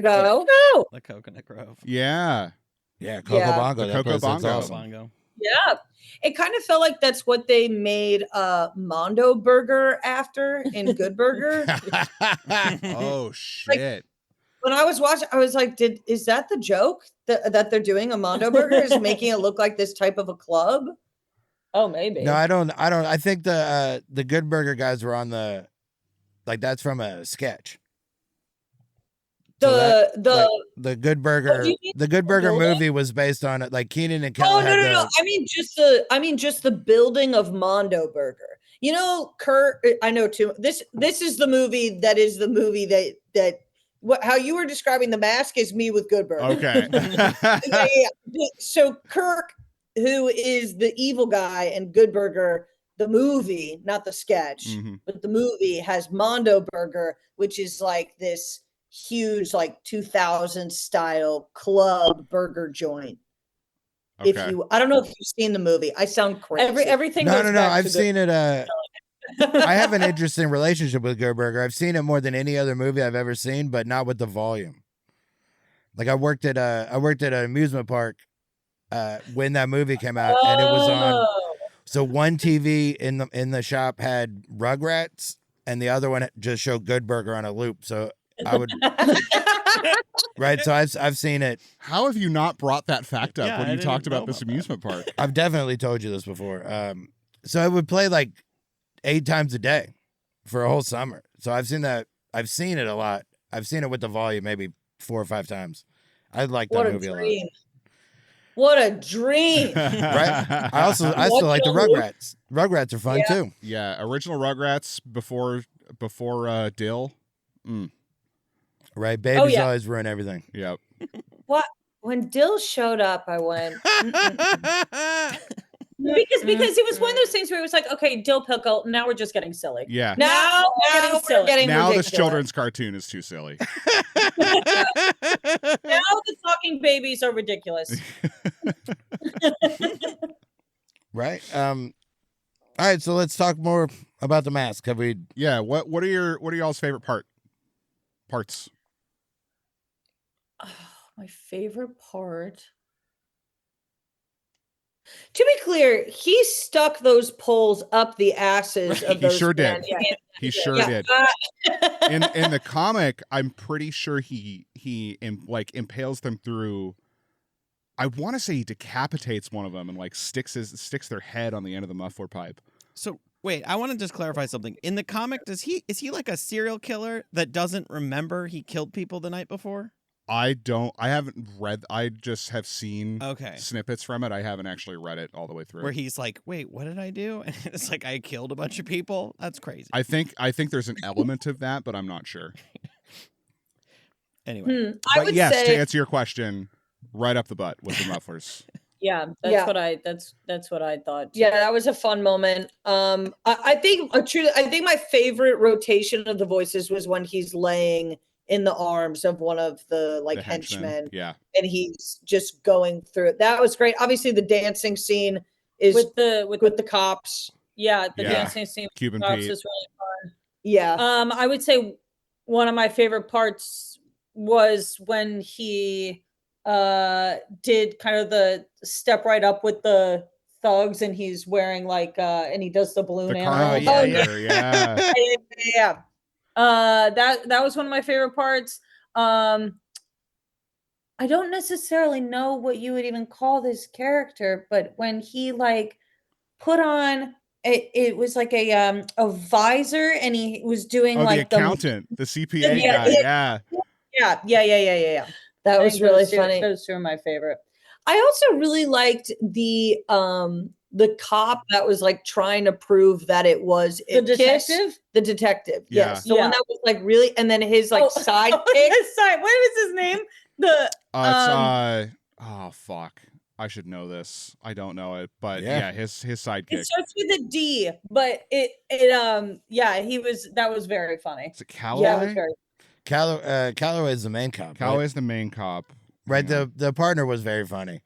go. The Coconut Grove. Yeah. Yeah, Coco Bongo. The That Coco place looks Bongo. awesome. Bongo. Yeah. It kind of felt like that's what they made Mondo Burger after in Good Burger. Oh shit. When I was watching, I was like, is that the joke that they're doing? A Mondo Burger is making it look like this type of a club? Oh, maybe. No, I don't. I think the Good Burger guys were on that's from a sketch. The Good Burger the Good Burger movie was based on it. Like Keenan and Kel. Oh no! I mean just the building of Mondo Burger. You know, Kurt. I know too. This is the movie that is the movie that how you were describing The Mask is me with Good Burger. Okay. Yeah. So Kirk, who is the evil guy, and Good Burger, the movie, not the sketch, but the movie has Mondo Burger, which is like this huge, like 2000 style club burger joint. Okay. I don't know if you've seen the movie. I sound crazy. Everything. No. I've seen it. I have an interesting relationship with Good Burger. I've seen it more than any other movie I've ever seen, but not with the volume. Like I worked at an amusement park when that movie came out, and it was on. So one TV in the shop had Rugrats, and the other one just showed Good Burger on a loop. So I would. Right, so I've seen it. How have you not brought that fact up when you talked about this amusement park? I've definitely told you this before. So I would play like 8 times a day for a whole summer. So I've seen that. I've seen it a lot. I've seen it with the volume maybe 4 or 5 times. I like that What a movie a lot. dream. What a dream. Right. I still like the What Rugrats. Rugrats are fun too. Yeah, original Rugrats before Dill. Right. Babies yeah. always ruin everything. Yep. What? When Dill showed up, I went. Because it was one of those things where it was like, okay, dill pickle. Now we're just getting silly. Yeah. Now we're getting silly. Now ridiculous. this children's cartoon is too silly. Now the talking babies are ridiculous. Right. All right. So let's talk more about The Mask. Have we? Yeah. What are y'all's favorite parts? Oh, my favorite part. To be clear, he stuck those poles up the asses of those. He sure men. did. Yeah. He sure did. In the comic, I'm pretty sure he impales them through. I want to say he decapitates one of them and like sticks their head on the end of the muffler pipe. So wait, I want to just clarify something. In the comic, is he like a serial killer that doesn't remember he killed people the night before? I haven't read. I just have seen Okay. snippets from it. I haven't actually read it all the way through. Where he's like, "Wait, what did I do?" And it's like I killed a bunch of people. That's crazy. I think there's an element of that, but I'm not sure. Anyway, I But would yes, say, to answer your question, right up the butt with the mufflers. Yeah, Yeah. that's what I thought. too. yeah, that was a fun moment. I think my favorite rotation of the voices was when he's laying in the arms of one of the The henchmen, Yeah. and he's just going through it. That was great. Obviously, the dancing scene is with the cops. the Yeah. dancing scene Cuban with the cops Pete. is really fun. Yeah, I would say one of my favorite parts was when he did kind of the step right up with the thugs, and he's wearing like and he does the balloon The animal. carnival yeah. thunder, yeah. yeah. That was one of my favorite parts. I don't necessarily know what you would even call this character, but when he like put on it was like a visor, and he was doing Oh, like the accountant, the CPA Yeah, guy, yeah. Yeah. That I was think really those two- funny. Those two are my favorite. I also really liked the cop that was like trying to prove that it was The Kiss. detective? The detective, Yeah. yes, the one Yeah. that was like really, and then his like sidekick. His side. What was his name? The Oh fuck. I should know this. I don't know it, but Yeah. yeah, his sidekick. it starts with a D, but that was very funny. Is it That Calloway? was very Calloway is the main cop. Right? Calloway's the main cop. Right. Hang on. The partner was very funny.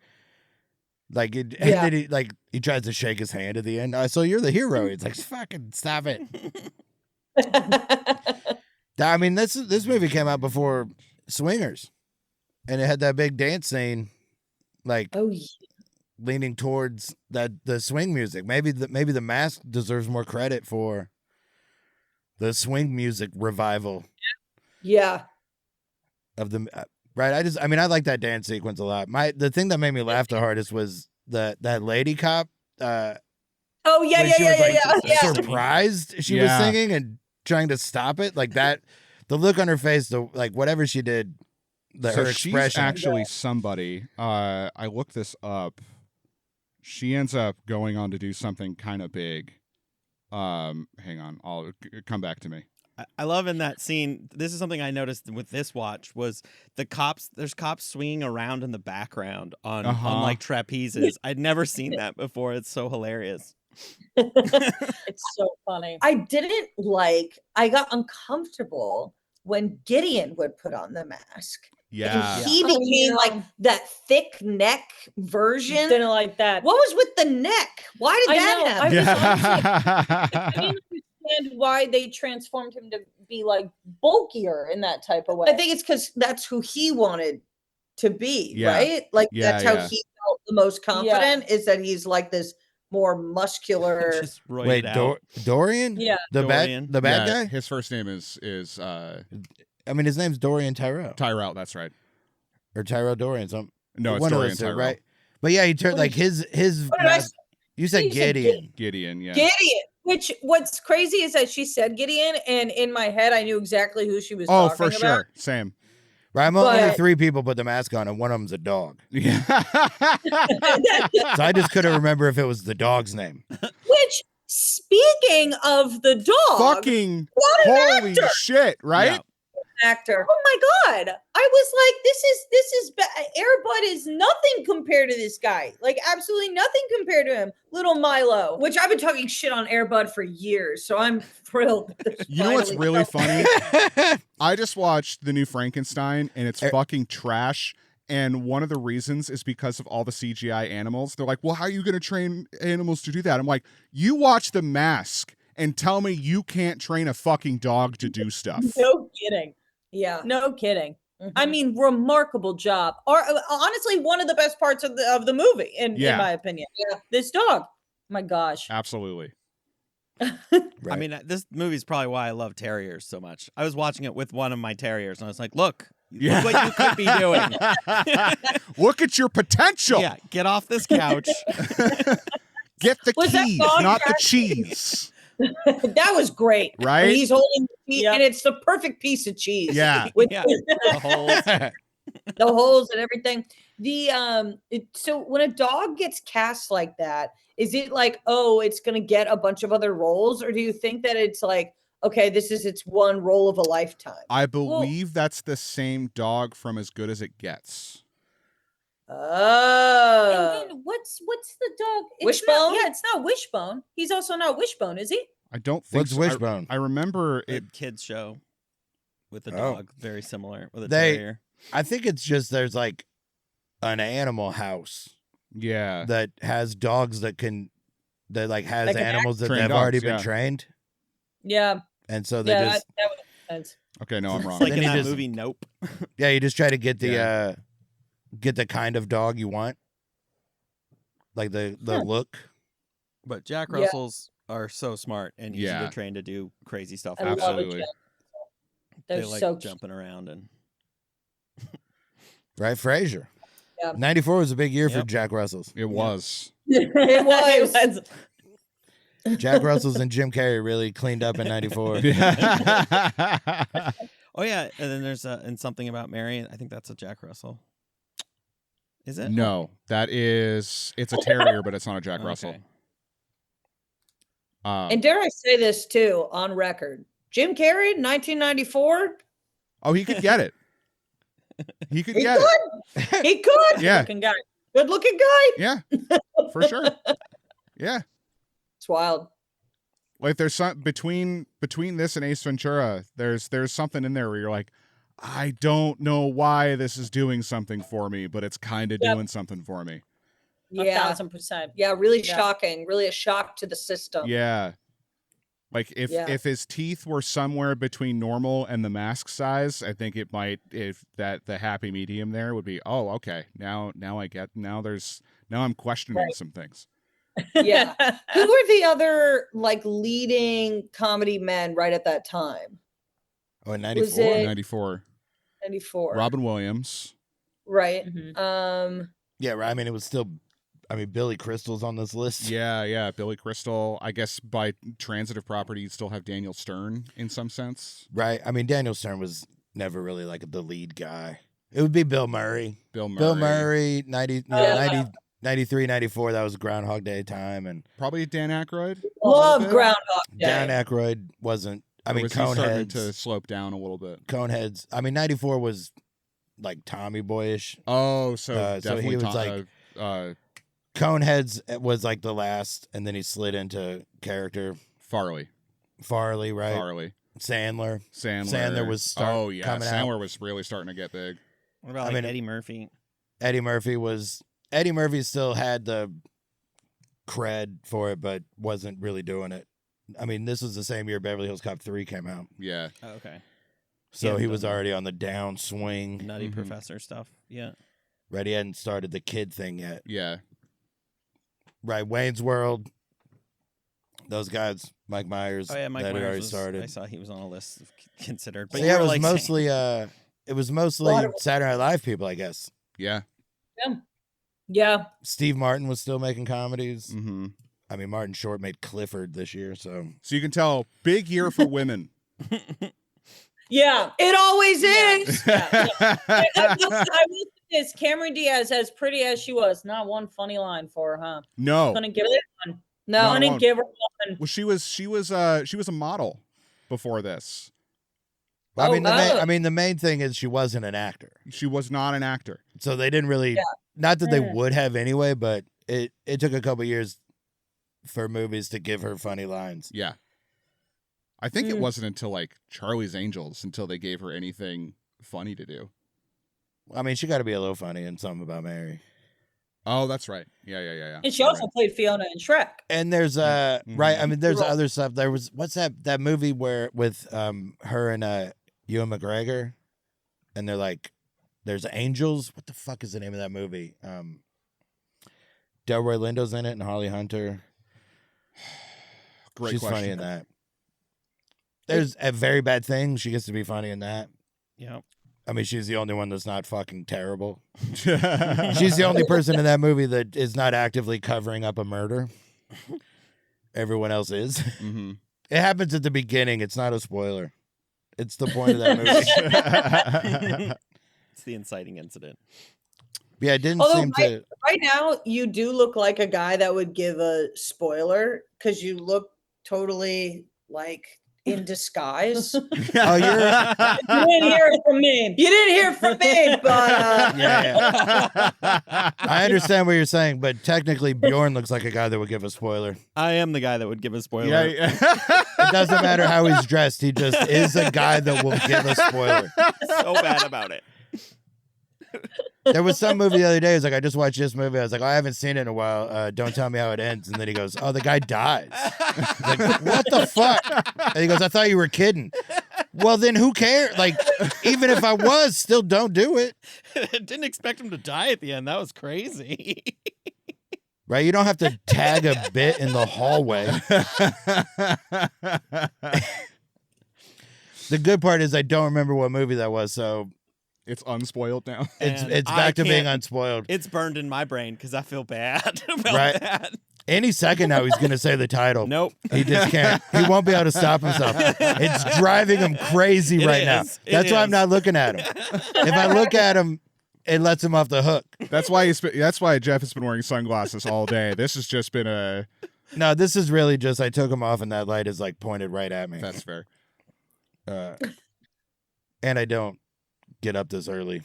Like and then he tries to shake his hand at the end. So you're the hero. He's like, fucking stop it. I mean, this movie came out before Swingers, and it had that big dance scene, like Oh, yeah. leaning towards the swing music. Maybe the Mask deserves more credit for the swing music revival Yeah. of the right. I like that dance sequence a lot. The thing that made me laugh the hardest was that lady cop. Oh yeah, when she was like yeah. surprised she was Yeah. singing and trying to stop it, like that. The look on her face, like whatever she did, So her she's expression. actually somebody. I looked this up. She ends up going on to do something kind of big. Hang on, I'll come back to me. I love in that scene. This is something I noticed with this watch was the cops. There's cops swinging around in the background on like trapezes. I'd never seen that before. It's so hilarious. It's so funny. I got uncomfortable when Gideon would put on the mask. Yeah. And he Oh, became yeah. like that thick neck version. Didn't like that. What was with the neck? Why did I that know, happen? I didn't understand why they transformed him to be like bulkier in that type of way. I think it's because that's who he wanted to be, Yeah. right? Like Yeah, that's how yeah. he felt the most confident, is that he's like this more muscular. Just roided Wait, out. Dorian? Yeah. the Dorian. bad Yeah, guy. His first name is I mean, his name's Dorian Tyrell Tyrell. That's right. or Tyrell Dorian. Some No, it's one Dorian of those two, Tyrell. right? But yeah, he turned like his. What did I mask- you said You said Gideon. Gideon. Yeah. Gideon. Which what's crazy is that she said Gideon, and in my head I knew exactly who she was Oh, talking for about. sure. Same. Right, only But- 3 people put the mask on, and one of them's a dog. Yeah. So I just couldn't remember if it was the dog's name. Which, speaking of the dog, Fucking what an holy actor! shit, right? Yeah. Actor. Oh my god! I was like, this is Airbud is nothing compared to this guy. Like absolutely nothing compared to him. Little Milo, which I've been talking shit on Airbud for years, so I'm thrilled. You know what's finally really something. funny? I just watched the new Frankenstein and it's fucking trash. And one of the reasons is because of all the CGI animals. They're like, well, how are you going to train animals to do that? I'm like, you watch The Mask and tell me you can't train a fucking dog to do stuff. No kidding. Yeah. No kidding. I mean, remarkable job. Or honestly, one of the best parts of the movie, in my opinion. Yeah. This dog. My gosh. Absolutely. I mean, this movie's probably why I love terriers so much. I was watching it with one of my terriers, and I was like, look what you could be doing. Look at your potential. Yeah, get off this couch. Get the Was that keys, dog not the trash? cheese. That was great. Right? When he's holding the cheese, and it's the perfect piece of cheese. Yeah. With Yeah, the holes. the holes and everything. So when a dog gets cast like that, is it like, oh, it's gonna get a bunch of other roles, or do you think that it's like, okay, this is its one role of a lifetime? I believe that's the same dog from As Good as It Gets. Oh. And then what's the dog? Wishbone? It's not Wishbone. He's also not Wishbone, is he? I don't think What's so. Wishbone? I remember The it. kids show with the Oh. dog, very similar with a They- terrier. I think it's just there's like an animal house Yeah. that has dogs that like has That can animals that Train have dogs, already yeah. been trained, Yeah. and so they Yeah, just that would make sense. Okay, no, I'm wrong. Like Then in he that just- movie, Nope. you just try to get the Yeah. get the kind of dog you want, like the look. But Jack Yeah. Russells are so smart and easy Yeah. to train to do crazy stuff. I love it, Absolutely. Jack. They They're like so cute. jumping around and Right, Frasier. Yeah. 94 was a big year for Yep. Jack Russells. It was. It was. Jack Russells and Jim Carrey really cleaned up in 94. oh yeah, and then there's and Something About Mary. I think that's a Jack Russell. Is it? No, it's a terrier, but it's not a Jack Russell. Okay. And dare I say this too, on record, Jim Carrey, 1994. Oh, he could get it. He could He get it. could. He could. Yeah. Looking guy. Good looking guy. Yeah, for sure. Yeah. It's wild. Like there's some between this and Ace Ventura, there's something in there where you're like, I don't know why this is doing something for me, but it's kind of Yep. doing something for me. Yeah. 1,000%. Yeah. Really Yeah. shocking. Really a shock to the system. Yeah. Like if his teeth were somewhere between normal and the mask size, I think it might, if that the happy medium there would be, oh, okay. Now I'm questioning Right. some things. Yeah. Who were the other like leading comedy men right at that time? Oh, in Was 94? it- 94. 94. Robin Williams. Right. Mhm. Yeah, right. I mean, it was still, Billy Crystal's on this list. Yeah. Billy Crystal. I guess by transitive property, you'd still have Daniel Stern in some sense. Right. I mean, Daniel Stern was never really like the lead guy. It would be Bill Murray. Bill Murray. Bill Murray, 90, Yeah. 90 93, 94, that was Groundhog Day time. And Probably Dan Aykroyd. Love bit. Groundhog Day. Dan Aykroyd wasn't, Or was he starting Coneheads. to slope down a little bit. Coneheads. 94 was like Tommy Boyish. Oh, so So he definitely was like- Coneheads was like the last, and then he slid into character. Farley. Farley, right? Farley. Sandler. Sandler. Sandler was coming out. Sandler was really starting to get big. What about like Eddie Murphy? Eddie Murphy still had the cred for it, but wasn't really doing it. I mean, this was the same year Beverly Hills Cop 3 came out. Yeah. Oh, okay. So he hadn't was done already on the downswing. Nutty Mhm. Professor stuff. Yeah. Right, he hadn't started the kid thing yet. Yeah. Right, Wayne's World. Those guys, Mike Myers, Oh yeah, Mike that had Myers already was, started. I saw he was on a list considered. But So you yeah, were it was like saying- mostly Lot of- Saturday Night Live people, I guess. Yeah. Yeah. Steve Martin was still making comedies. Mm-hmm. I mean, Martin Short made Clifford this year, so So you can tell, big year for women. Yeah, it always is. Yeah. I will say this: Cameron Diaz, as pretty as she was, not one funny line for her, huh? No. Couldn't give her one. No, I Couldn't won't. give her one. Well, she was a model before this. I mean, oh. the main thing is she wasn't an actor, She was not an actor. so they didn't really. Yeah. Not that they would have anyway, but it took a couple years for movies to give her funny lines. Yeah. I think it wasn't until like Charlie's Angels until they gave her anything funny to do. I mean, she got to be a little funny in Something About Mary. Oh, that's right. Yeah. And she also played Fiona in Shrek. And there's right. I mean, there's Right. other stuff. There was what's that movie where with her and Ewan McGregor, and they're like, there's angels. What the fuck is the name of that movie? Delroy Lindo's in it and Holly Hunter. Great She's question. funny in that. There's a Very Bad Thing. She gets to be funny in that. Yep. I mean, she's the only one that's not fucking terrible. She's the only person in that movie that is not actively covering up a murder. Everyone else is. Mm-hmm. It happens at the beginning. It's not a spoiler. It's the point of that movie. It's the inciting incident. Yeah, it didn't Although seem to. Right now, you do look like a guy that would give a spoiler because you look totally like in disguise. Oh, you're. You didn't hear it from me. You didn't hear from me, but Yeah. I understand what you're saying, but technically, Bjorn looks like a guy that would give a spoiler. I am the guy that would give a spoiler. Yeah. It doesn't matter how he's dressed. He just is a guy that will give a spoiler. So bad about it. There was some movie the other day. It was like, I just watched this movie. I was like, oh, I haven't seen it in a while. Don't tell me how it ends. And then he goes, oh, the guy dies. I was like, what the fuck? And he goes, I thought you were kidding. Well, then who cares? Like, even if I was, still don't do it. Didn't expect him to die at the end. That was crazy. Right? You don't have to tag a bit in the hallway. The good part is I don't remember what movie that was, so It's unspoiled now. it's And I back to being can't- unspoiled. It's burned in my brain because I feel bad about Right. that. Any second now, he's going to say the title. Nope. He just can't. He won't be able to stop himself. It's driving him crazy It right now. is. It That's why I'm is. not looking at him. If I look at him, it lets him off the hook. That's why Jeff has been wearing sunglasses all day. This has just been a. No, this is really just I took him off and that light is like pointed right at me. That's fair. And I don't get up this early.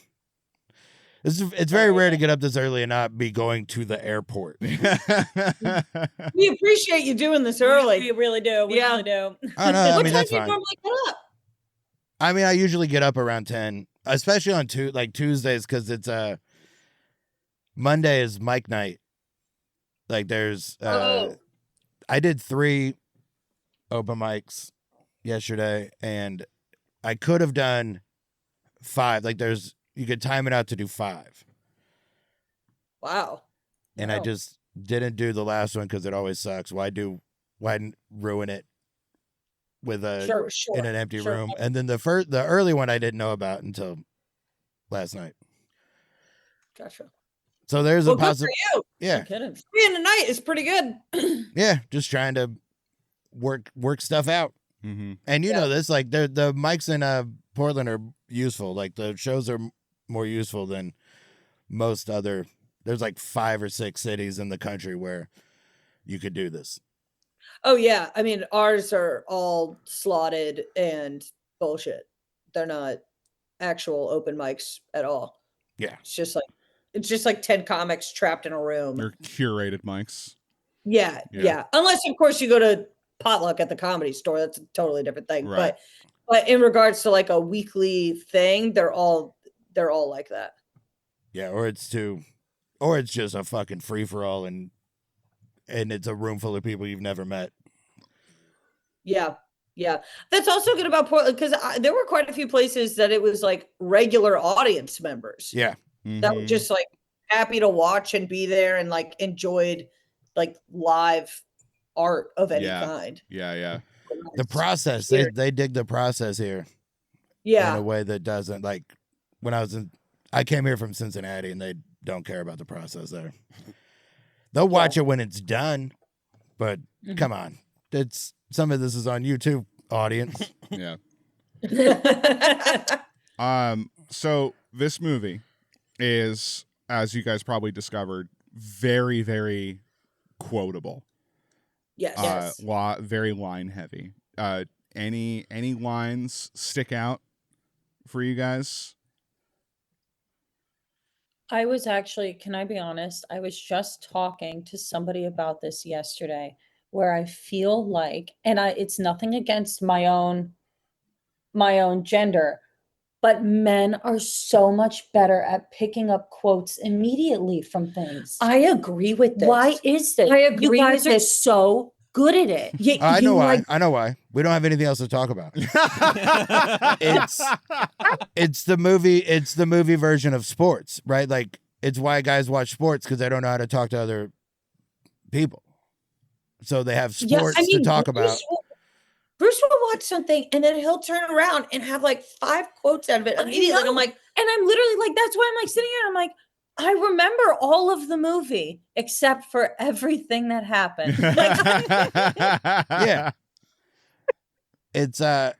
It's very rare to get up this early and not be going to the airport. we appreciate you doing this early. We really do. We Yeah. really do. I know. I What mean, time that's do you fine. normally get up? I mean, I usually get up around 10, especially on Tuesdays because it's Monday is mic night. Like there's I did 3 open mics yesterday and I could have done 5. Like you could time it out to do 5. Wow. And I Wow. just didn't do the last one because it always sucks. Why ruin it with Sure. in an empty sure. room? And then the early one I didn't know about until last night. Gotcha. So there's Well, a good for possible. you. Yeah, Kidding. 3 in the night is pretty good. yeah. Just trying to work stuff out. Mm-hmm. And you Yeah. know this, like the mics in Portland are useful. Like the shows are more useful than most other. There's like 5 or 6 cities in the country where you could do this. Oh yeah. I mean, ours are all slotted and bullshit. They're not actual open mics at all. Yeah. It's just like 10 comics trapped in a room. They're curated mics. Yeah, Yeah. yeah. Unless of course you go to potluck at the Comedy Store, that's a totally different thing. Right. But in regards to like a weekly thing, they're all like that. Yeah, or it's just a fucking free for all and it's a room full of people you've never met. Yeah. Yeah. That's also good about Portland because there were quite a few places that it was like regular audience members Yeah. that were just like happy to watch and be there and like enjoyed like live art of any Yeah. kind. Yeah. The process, Here. they dig the process here in Yeah. a way that doesn't like when I came here from Cincinnati and they don't care about the process there. They'll watch it when it's done, but come on. It's some of this is on YouTube, audience. Yeah. So this movie is, as you guys probably discovered, very, very quotable. Yes. Very line heavy. Any lines stick out for you guys? I was actually, can I be honest? I was just talking to somebody about this yesterday, where I feel like, and it's nothing against my own gender, but men are so much better at picking up quotes immediately from things. I agree with this. Why is this? I agree You guys with are this. so good at it. Yeah, I know you why. like I know why. We don't have anything else to talk about. It's the movie version of sports, right? Like, it's why guys watch sports, because they don't know how to talk to other people. So they have sports to talk about. Bruce will watch something and then he'll turn around and have like 5 quotes out of it immediately. And I'm like, and I'm literally like, that's why I'm like sitting here. I'm like, I remember all of the movie except for everything that happened. Yeah. It's One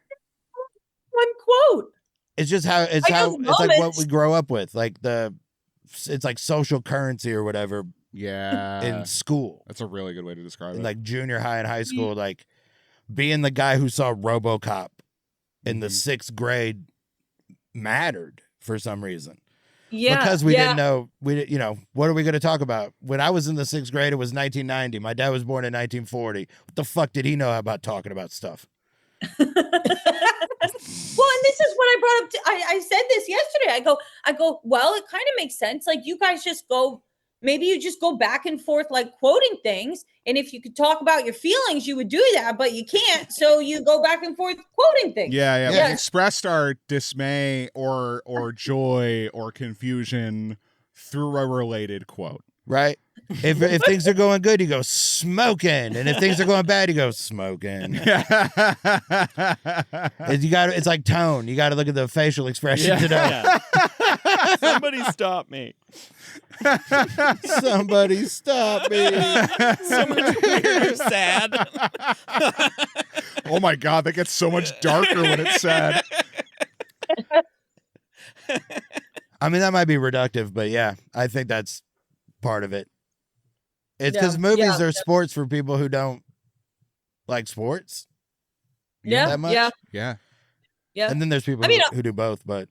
quote. it's just how it's like moments. what we grow up with. Like it's like social currency or whatever Yeah. in school. That's a really good way to describe In it. like junior high and high school, like being the guy who saw RoboCop in the 6th grade mattered for some reason. Yeah. Because we didn't know, what are we going to talk about? When I was in the 6th grade, it was 1990. My dad was born in 1940. What the fuck did he know about talking about stuff? well, and this is what I brought up. I said this yesterday. I go, well, it kind of makes sense. Like, you guys maybe you just go back and forth, like quoting things. And if you could talk about your feelings, you would do that, but you can't. So you go back and forth quoting things. Yeah. We expressed our dismay or joy or confusion through a related quote. Right? If things are going good, you go smoking, and if things are going bad, you go smoking. It's like tone. You got to look at the facial expression to know. Yeah. Somebody stop me. Somebody stop me. So much weird or sad. Oh my God, that gets so much darker when it's sad. I mean, that might be reductive, but yeah, I think that's part of it. It's because movies are sports for people who don't like sports. That much. Yeah. And then there's people who do both, but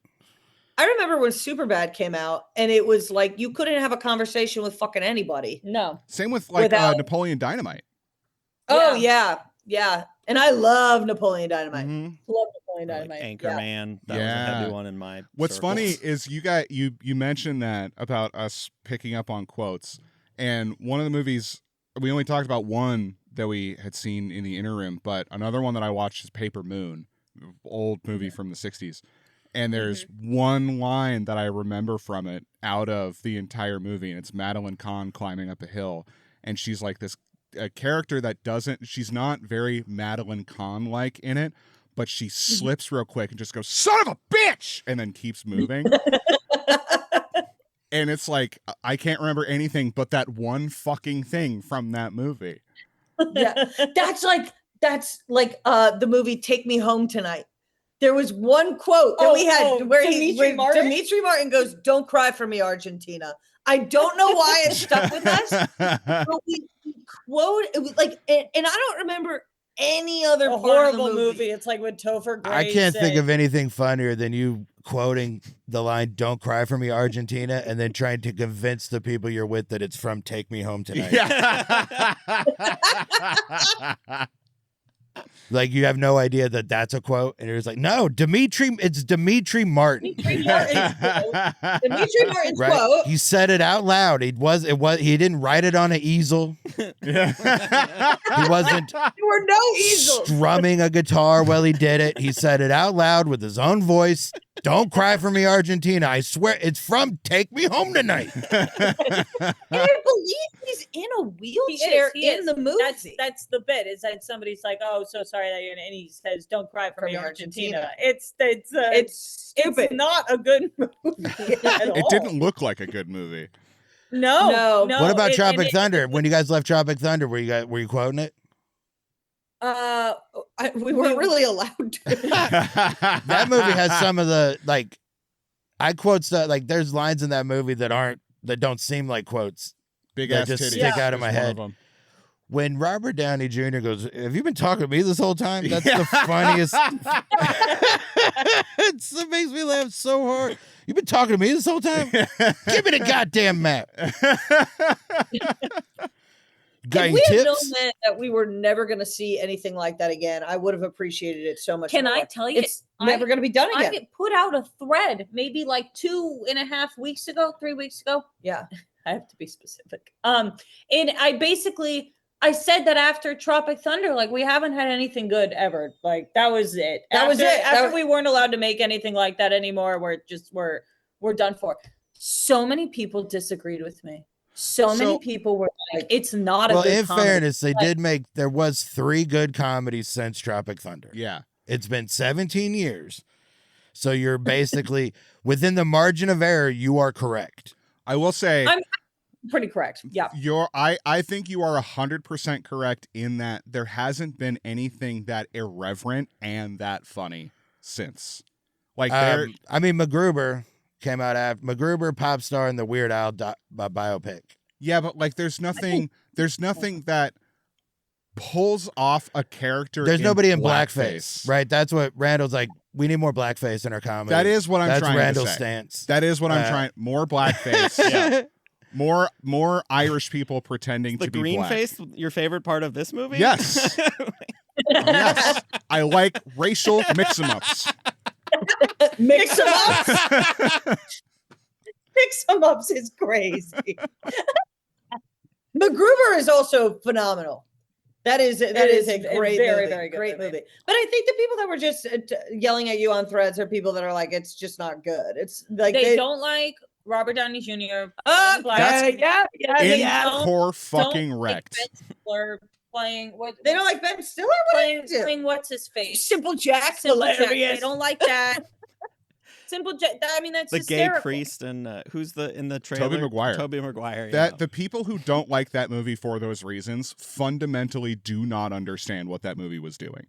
I remember when Superbad came out, and it was like you couldn't have a conversation with fucking anybody. No. Same with like Napoleon Dynamite. Oh yeah. And I love Napoleon Dynamite. Mm-hmm. Love Napoleon Like Dynamite. Anchorman. That was a heavy one in my What's circles. funny is you mentioned that about us picking up on quotes. And one of the movies, we only talked about one that we had seen in the interim, but another one that I watched is Paper Moon, old movie from the 60s. And there's one line that I remember from it out of the entire movie, and it's Madeline Kahn climbing up a hill. And she's like a character that she's not very Madeline Kahn-like in it, but she slips real quick and just goes, "Son of a bitch!" and then keeps moving. And it's like, I can't remember anything but that one fucking thing from that movie. Yeah. That's like the movie Take Me Home Tonight. There was one quote that we had where Dimitri Martin goes, "Don't cry for me, Argentina." I don't know why it stuck with us, but we quote it was like, and I don't remember any other A part horrible of the movie. It's like when Topher Grace I can't think of anything funnier than you quoting the line "Don't cry for me, Argentina," and then trying to convince the people you're with that it's from Take Me Home Tonight. Yeah. Like, you have no idea that that's a quote, and you're just like, no, it's Dimitri Martin. Dimitri Martin's Right? quote. He said it out loud. He didn't write it on an easel. Yeah. There He wasn't were no easels. strumming a guitar while he did it. He said it out loud with his own voice. "Don't cry for me, Argentina. I swear it's from Take Me Home Tonight." I believe he's in a wheelchair in the movie. That's the bit. Is that somebody's like, "Oh, so sorry," and he says, "Don't cry for me, Argentina." It's It's stupid. It's not a good movie. It didn't look like a good movie. No. What about and Tropic it- Thunder? When you guys left Tropic Thunder, were you quoting it? We weren't really allowed to. That movie has some of the like. I quote stuff like there's lines in that movie that don't seem like quotes. Big that ass just titties stick out of is my one head. of 'em. When Robert Downey Jr. goes, "Have you been talking to me this whole time?" That's the funniest. It makes me laugh so hard. You've been talking to me this whole time? Give me the goddamn map. Got If any we had known tips? that we were never going to see anything like that again, I would have appreciated it so much. Can more. I tell you? It's never going to be done again. I put out a thread maybe like 2.5 weeks ago, 3 weeks ago. Yeah. I have to be specific. And I said that after Tropic Thunder, like we haven't had anything good ever. Like that was it. That was it. After we weren't allowed to make anything like that anymore, we're done for. So many people disagreed with me. So many people were like, it's not a Well, good in comedy. fairness, there was 3 good comedies since Tropic Thunder. Yeah. It's been 17 years. So you're basically within the margin of error, you are correct. I will say I'm pretty correct. Yeah. I think you are 100% correct in that there hasn't been anything that irreverent and that funny since. Like MacGruber came out after MacGruber, Pop Star, and the Weird Al biopic. Yeah, but like there's nothing that pulls off a character. There's nobody in blackface, right? That's what Randall's like. We need more blackface in our comedy. That is what I'm That's trying Randall's to say. stance. That is what I'm trying. More blackface. Yeah. More Irish people pretending to be green black. face your favorite part of this movie? Yes. Yes. I like racial mix-em-ups. Mix them ups. Mix them ups is crazy. MacGruber is also phenomenal. That is a great very, movie. very good great movie. movie. But I think the people that were just yelling at you on threads are people that are like, it's just not good. It's like they don't like Robert Downey Jr. Oh, That's yeah. core fucking wrecked. Playing what They don't like Ben Stiller. playing what's his face? Simple Jack. Simple Jack. Hilarious. They don't like that. Simple Jack. I mean, that's the hysterical. gay priest and who's in the trailer? Tobey Maguire. Tobey Maguire. That the people who don't like that movie for those reasons fundamentally do not understand what that movie was doing.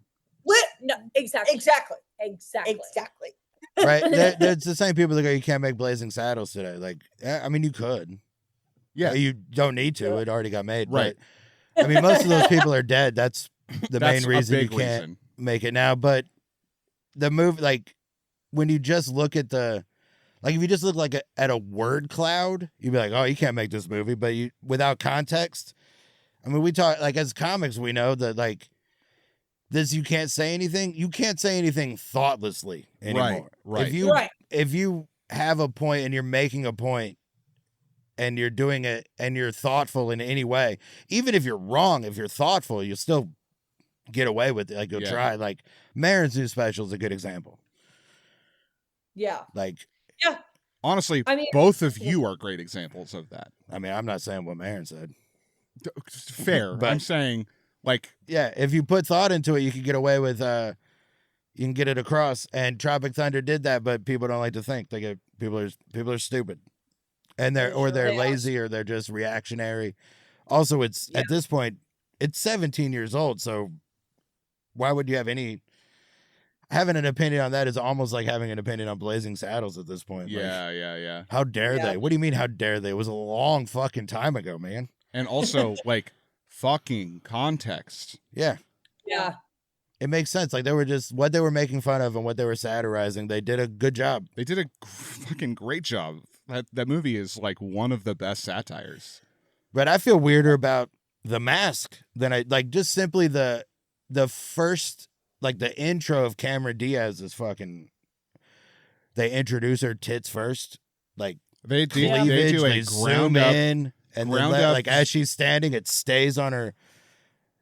No, exactly. Exactly. Right? There's the same people that go, you can't make Blazing Saddles today. Like, I mean, you could. Yeah. You don't need to. It already got made. Right. But, I mean, most of those people are dead. That's the That's main reason a you big can't reason. make it now. But the movie, like, when you just look at if you just look at a word cloud, you'd be like, oh, you can't make this movie. But without context, I mean, we talk, like, as comics, we know that, like, you can't say anything. You can't say anything thoughtlessly anymore. Right. If you have a point and you're making a point and you're doing it and you're thoughtful in any way, even if you're wrong, if you're thoughtful, you'll still get away with it. Like, you'll try. Like, Marin's new special is a good example. Yeah. Like, Honestly, I mean, both of you are great examples of that. I mean, I'm not saying what Marin said. Fair. But- I'm saying, like, Yeah, if you put thought into it, you can get away with you can get it across. And Tropic Thunder did that, but people don't like to think. People are stupid. And they're They are. lazy or they're just reactionary. Also, it's at this point, it's 17 years old, so why would you have having an opinion on that is almost like having an opinion on Blazing Saddles at this point. yeah. How dare Yeah. they? What do you mean, how dare they? It was a long fucking time ago, man. And also, like, fucking context. Yeah. Yeah. It makes sense. Like, they were just what they were making fun of and what they were satirizing. They did a good job. They did a fucking great job. That movie is, like, one of the best satires. But I feel weirder about The Mask than I like just simply the first, like, the intro of Cameron Diaz is fucking. They introduce her tits first, like They do cleavage. a They ground zoom up. in, and then ground up- like as she's standing, it stays on her.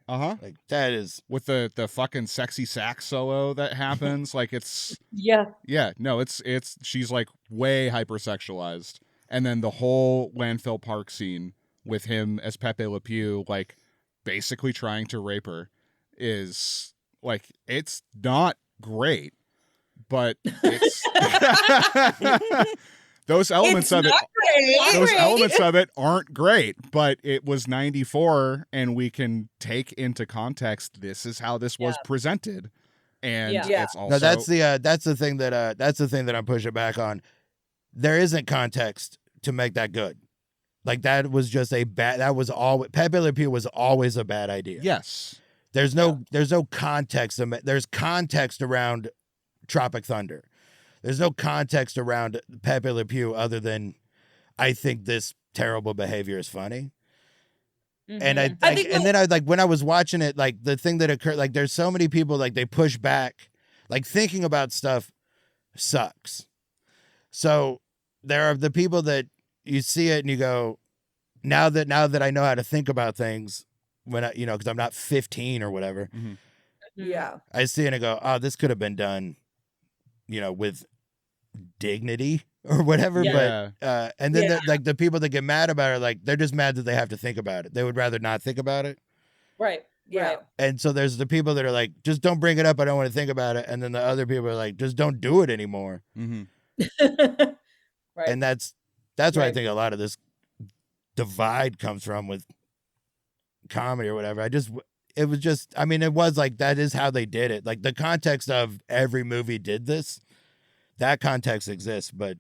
Uh-huh. Like, that is With the fucking sexy sax solo that happens. Like, it's Yeah. no, it's she's, like, way hypersexualized. And then the whole Landfill Park scene with him as Pepe Le Pew, like, basically trying to rape her is, like, it's not great, but it's those elements It's of it, not great. those elements of it aren't great, but it was 94 and we can take into context, this is how this was presented. And Yeah. it's also, No, that's the thing that I'm pushing back on. There isn't context to make that good. Like that was just Pepe Le Pew was always a bad idea. yes. There's no context. There's context around Tropic Thunder. There's no context around Pepe Le Pew other than I think this terrible behavior is funny. Mm-hmm. And then when I was watching it, like the thing that occurred, like there's so many people like they push back, like thinking about stuff sucks. So there are the people that you see it and you go, now that I know how to think about things, when I, because I'm not 15 or whatever, Yeah. I see it and I go, oh, this could have been done, with dignity or whatever. Yeah. But and then the people that get mad about it, like they're just mad that they have to think about it. They would rather not think about it. Right. Yeah. Right. And so there's the people that are like, just don't bring it up. I don't want to think about it. And then the other people are like, just don't do it anymore. Right. And that's where I Right. think a lot of this divide comes from with comedy or whatever. It was like, that is how they did it. Like the context of every movie did this, that context exists, but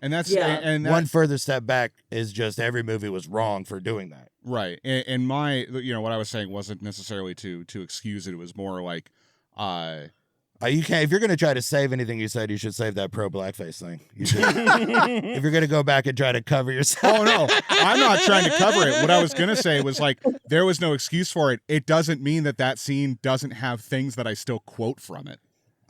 And that's one further step back is just every movie was wrong for doing that. right. And my, what I was saying wasn't necessarily to excuse it. It was more like, You can't, if you're going to try to save anything you said, you should save that pro blackface thing. You should, if you're going to go back and try to cover yourself. oh no, I'm not trying to cover it. What I was going to say was like, there was no excuse for it. It doesn't mean that scene doesn't have things that I still quote from it.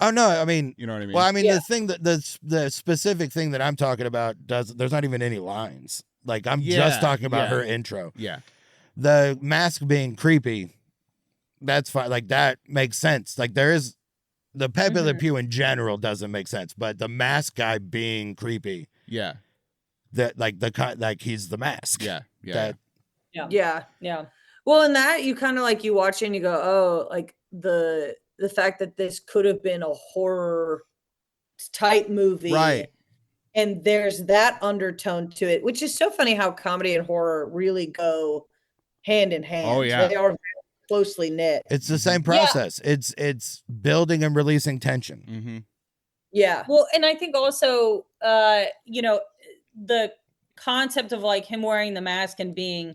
Oh no, I mean, you know what I mean? Well, I mean, the thing that the specific thing that I'm talking about there's not even any lines. Like I'm just talking about her intro. Yeah. The mask being creepy, that's fine. Like that makes sense. Like there is the Pepe Le Pew in general doesn't make sense, but the mask guy being creepy. Yeah. That like he's the mask. Yeah. Yeah. Yeah. Well, in that you kind of like you watch it and you go, oh, like the fact that this could have been a horror type movie. Right. And there's that undertone to it, which is so funny how comedy and horror really go hand in hand. Oh, yeah. They are very closely knit. It's the same process. It's building and releasing tension. Mm-hmm. Yeah. Well, and I think also, the concept of like him wearing the mask and being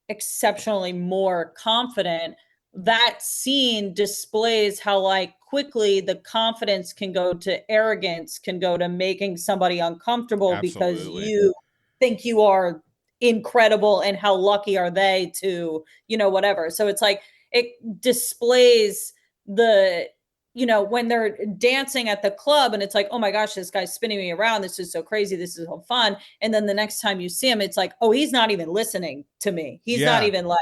exceptionally more confident, that scene displays how like quickly the confidence can go to arrogance, can go to making somebody uncomfortable because Absolutely. you think you are incredible and how lucky are they to, whatever. So it's like it displays the, when they're dancing at the club and it's like, oh my gosh, this guy's spinning me around. This is so crazy. This is so fun. And then the next time you see him, it's like, oh, he's not even listening to me. He's not even like,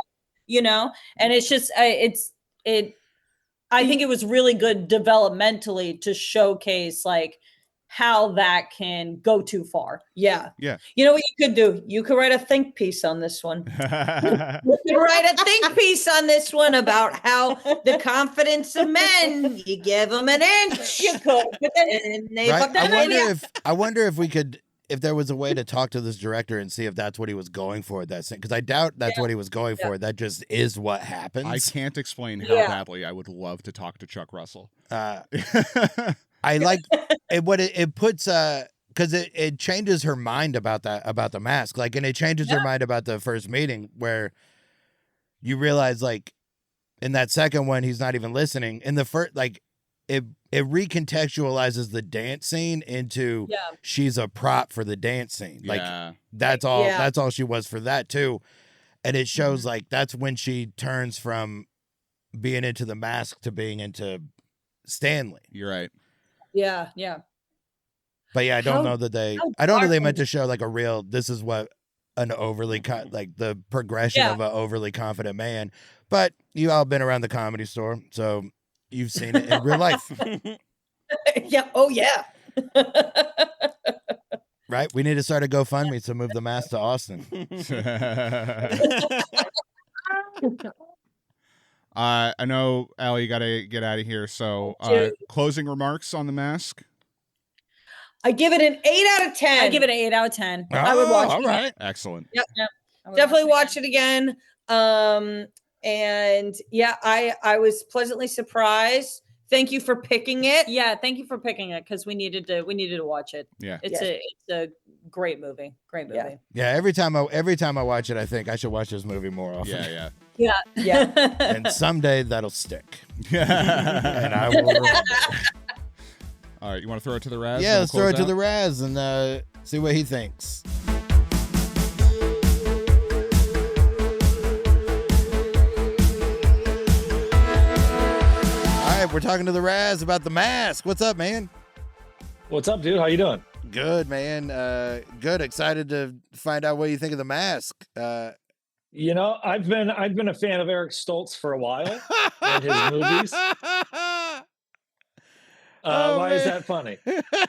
and it's just, I think it was really good developmentally to showcase like how that can go too far. Yeah. Yeah. You know what you could do? You could write a think piece on this one. You could write a think piece on this one about how the confidence of men, you give them an inch. You could. And they Right? fuck that I wonder if we could, if there was a way to talk to this director and see if that's what he was going for at that scene. Because I doubt that's what he was going for. That just is what happens. I can't explain how badly I would love to talk to Chuck Russell. I like it. What it puts, because it changes her mind about the mask. Like, and it changes her mind about the first meeting where you realize, like, in that second one, he's not even listening. In the first, like, it recontextualizes the dance scene into she's a prop for the dance scene. Like that's all. Yeah. That's all she was for that too. And it shows like that's when she turns from being into the mask to being into Stanley. You're right. Yeah. But yeah, I don't know that they meant to show like a real, this is what an overly, like the progression of an overly confident man. But you all been around the Comedy Store, so you've seen it in real life. Yeah. Oh, yeah. Right? We need to start a GoFundMe to move the mask to Austin. I know, Allie, you got to get out of here. So closing remarks on the mask? I give it an 8 out of 10. I give it an 8 out of 10. I would watch it. All right. Excellent. Yep. I would Definitely watch it again. And yeah, I was pleasantly surprised. Thank you for picking it. Yeah, thank you for picking it because we needed to watch it. Yeah. It's a great movie. Great movie. Yeah. Yeah, every time I watch it, I think I should watch this movie more often. Yeah. Yeah. And someday that'll stick. Yeah. And I will remember. All right. You want to throw it to the Raz? Yeah, let's throw it to the Raz and see what he thinks. All right, we're talking to the Raz about The Mask. What's up, man? What's up, dude? How you doing? Good, man. Good. Excited to find out what you think of The Mask. You know, I've been a fan of Eric Stoltz for a while and his movies. Why is that funny?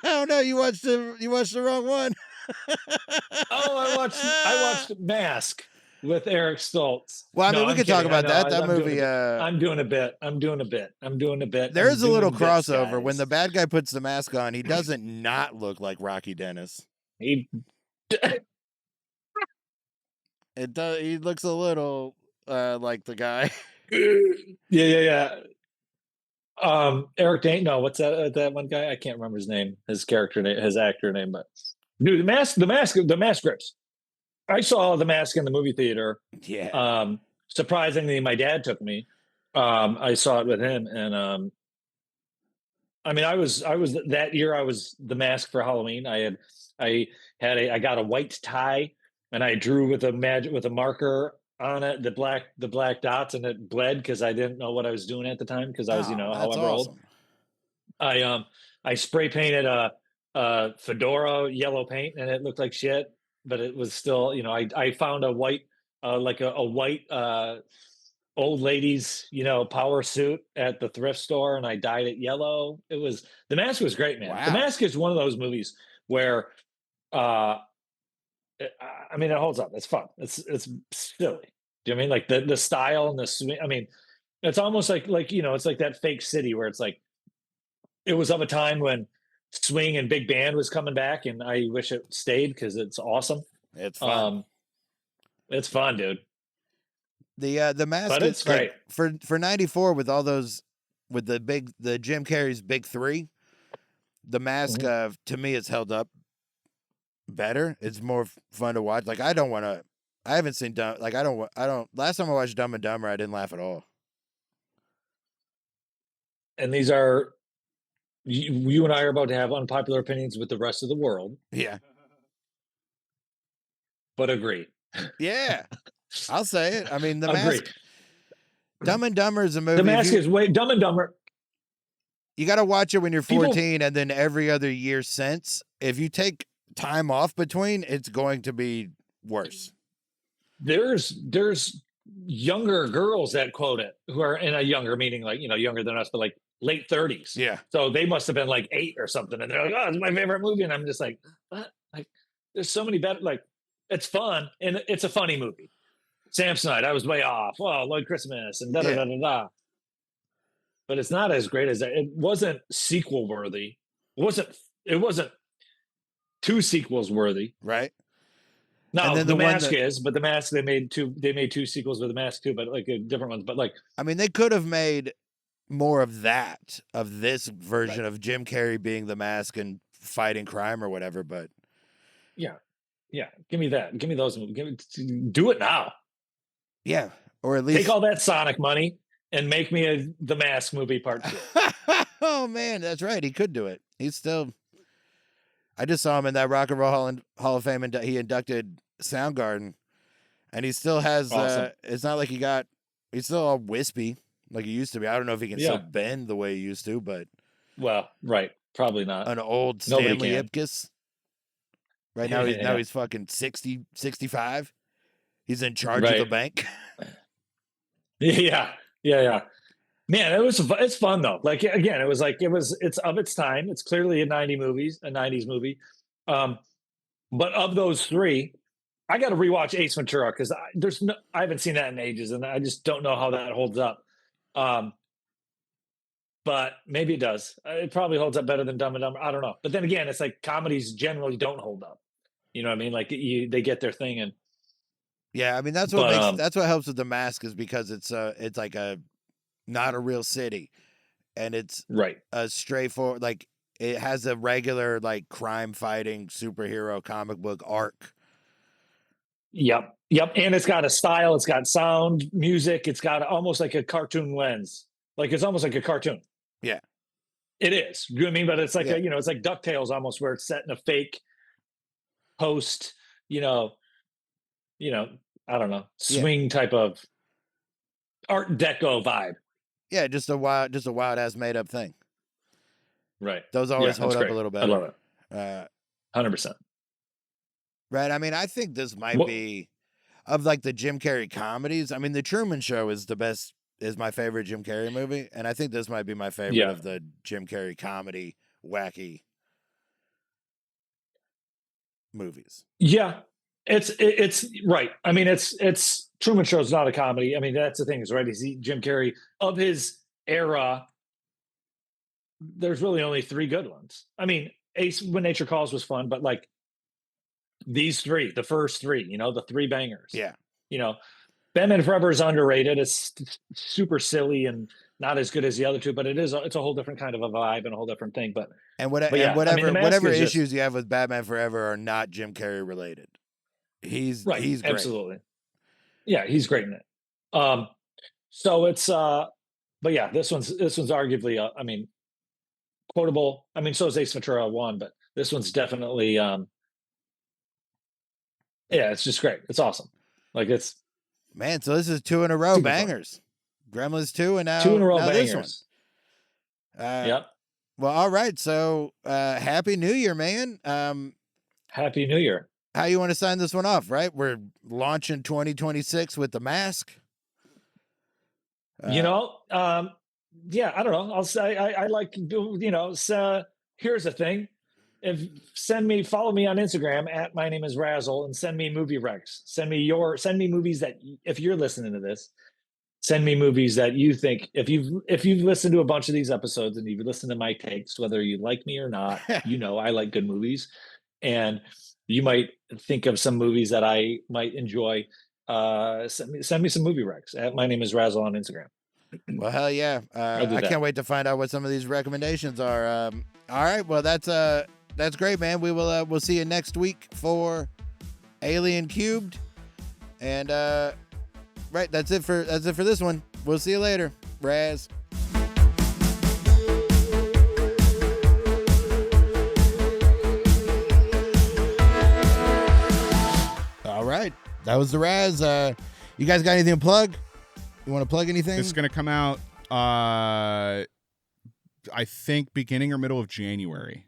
Oh no, you watched the wrong one. Oh, I watched Mask with Eric Stoltz. Well, I mean, No, we I'm could talk kidding. about I know, that I'm movie. doing a bit. I'm doing a bit. There is a little I'm doing bits, crossover. guys. When the bad guy puts the mask on, he doesn't not look like Rocky Dennis. He It does. He looks a little like the guy. yeah. Eric Dane. No, what's that one guy? I can't remember his name, his character name, his actor name. But dude, the mask grips. I saw The Mask in the movie theater. Yeah. Surprisingly, my dad took me. I saw it with him, and I mean, I was that year. I was The Mask for Halloween. I got a white tie, and I drew with a marker on it the black dots, and it bled because I didn't know what I was doing at the time because I was that's however old. I spray painted a fedora yellow paint, and it looked like shit, but it was still I found a white like a white old ladies power suit at the thrift store, and I dyed it yellow. The Mask was great, man. Wow. The Mask is one of those movies where I mean, it holds up. It's fun. It's silly. Do you know what I mean? Like the style and the swing. I mean, it's almost like it's like that fake city where it's like it was of a time when swing and big band was coming back, and I wish it stayed because it's awesome. It's fun. It's fun, dude. The Mask, But it's great for '94 with all those with the Jim Carrey's big three. The Mask to me is held up better. It's more fun to watch. Like I haven't seen Dumb. Like I don't. Last time I watched Dumb and Dumber, I didn't laugh at all. And these are you and I are about to have unpopular opinions with the rest of the world, Yeah. but agree. Yeah. I'll say it. I mean, The Agree. Mask. Dumb and Dumber is a movie. The Mask is Dumb and Dumber. You got to watch it when you're People- 14, and then every other year since. If you take time off between, it's going to be worse. There's younger girls that quote it who are in a younger, meaning like younger than us, but like late 30s. Yeah. So they must have been like 8 or something, and they're like, "Oh, it's my favorite movie," and I'm just like, "What?" Like, there's so many better. Like, it's fun and it's a funny movie. Samsonite, I was way off. Well, Lloyd Christmas and da da da da da. But it's not as great as that. It wasn't sequel worthy. It wasn't 2 sequels worthy. Right. No, And then The the one Mask that- is, but The Mask they made 2 sequels with The Mask too, but like different ones. But like I mean, they could have made more of this version of Jim Carrey being the Mask and fighting crime or whatever, but yeah, give me that. Give me those. Do it now. yeah, or at least Take all that Sonic money and make me The Mask movie part 2. Oh man, that's right. He could do it. He's still. I just saw him in that Rock and Roll Hall of Fame, and he inducted Soundgarden, and he still has. Awesome. It's not like he's still all wispy like he used to be. I don't know if he can still bend the way he used to, but Well, right, probably not. an old Nobody Stanley can. Ipkiss. Right now, Yeah. he's fucking 60, 65. He's in charge of the Right. bank. Yeah. Man, it's fun though. Like again, it's of its time. It's clearly a 90s movie. But of those 3, I got to rewatch Ace Ventura because I haven't seen that in ages, and I just don't know how that holds up. but maybe it does. It probably holds up better than Dumb and Dumber. I don't know. But then again, it's like comedies generally don't hold up. You know what I mean? Like they get their thing and. Yeah, I mean that's what that's what helps with The Mask is because it's like not a real city, and it's right a straightforward, like it has a regular like crime fighting superhero comic book arc. Yep, and it's got a style, it's got sound, music, it's got almost like a cartoon lens, like it's almost like a cartoon. Yeah, it is. You know what I mean? But it's like it's like DuckTales almost, where it's set in a fake post, I don't know, swing type of Art Deco vibe. Yeah, just a wild ass made up thing. Right. Those always hold up a little better. I love it. 100%. Right. I mean, I think this might be of like the Jim Carrey comedies. I mean, The Truman Show is my favorite Jim Carrey movie, and I think this might be my favorite of the Jim Carrey comedy wacky movies. Yeah. It's right. I mean, it's Truman Show is not a comedy. I mean, that's the thing is right. Is Jim Carrey of his era? There's really only 3 good ones. I mean, Ace When Nature Calls was fun, but like these 3, the first 3, the 3 bangers. Yeah. Batman Forever is underrated. It's super silly and not as good as the other 2, but it's a whole different kind of a vibe and a whole different thing. Whatever issues you have with Batman Forever are not Jim Carrey related. He's great. Absolutely. Yeah, he's great in it. So it's but yeah, this one's arguably quotable. I mean, so is Ace Ventura 1, but this one's definitely it's just great. It's awesome. Like it's man, so this is 2 in a row bangers. Fun. Gremlins 2 and now 2 in a row bangers. This one. Yep. Well, all right. So Happy New Year, man. Happy New Year. How you want to sign this one off, right? We're launching 2026 with The Mask. Yeah, I don't know. I'll say I like here's the thing. Follow me on Instagram at my name is Razzle and send me movie recs. Send me movies that if you're listening to this, send me movies that you think if you've listened to a bunch of these episodes and you've listened to my takes, whether you like me or not, I like good movies. And you might think of some movies that I might enjoy. Send me some movie recs at my name is Razzle on Instagram. Well, hell yeah. I can't wait to find out what some of these recommendations are. All right. Well, that's great, man. We'll see you next week for Alien Cubed. And right, that's it for this one. We'll see you later. Raz. All right. That was the Raz. You guys got anything to plug? You want to plug anything? It's going to come out, I think, beginning or middle of January.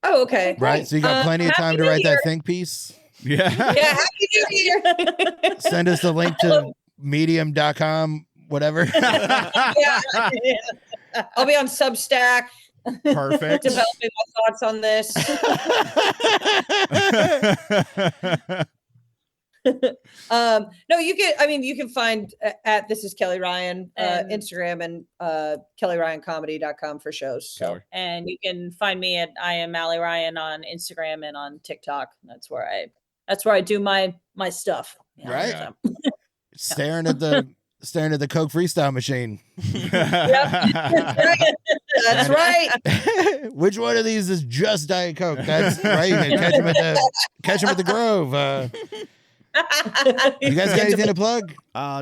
Oh, okay. Right. So you got plenty of time to write that think piece. Yeah. Yeah. Happy New Year. Send us the link to medium.com, whatever. Yeah. I'll be on Substack. Perfect. Developing my thoughts on this. No, you can find at This Is Kelly Ryan Instagram and kellyryancomedy.com for shows. So and you can find me at I am Allie Ryan on Instagram and on TikTok. That's where I do my stuff. Right. So. Staring at the Coke freestyle machine. That's right. Which one of these is just Diet Coke? That's right. You can catch him at the Grove. You guys got anything to plug?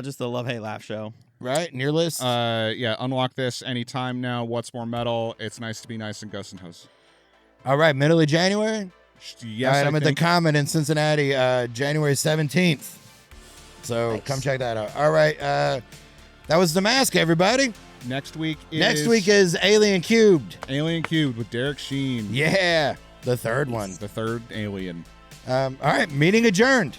Just the Love Hate Laugh Show. Right, in your list? Unlock this anytime now. What's More Metal? It's Nice to Be Nice and Ghost and Hose. All right, middle of January? Yes, all right, I'm at the Common in Cincinnati, January 17th. So come check that out. All right, that was The Mask, everybody. Next week is Alien Cubed. Alien Cubed with Derek Sheen. Yeah, the third one. The third Alien. All right, meeting adjourned.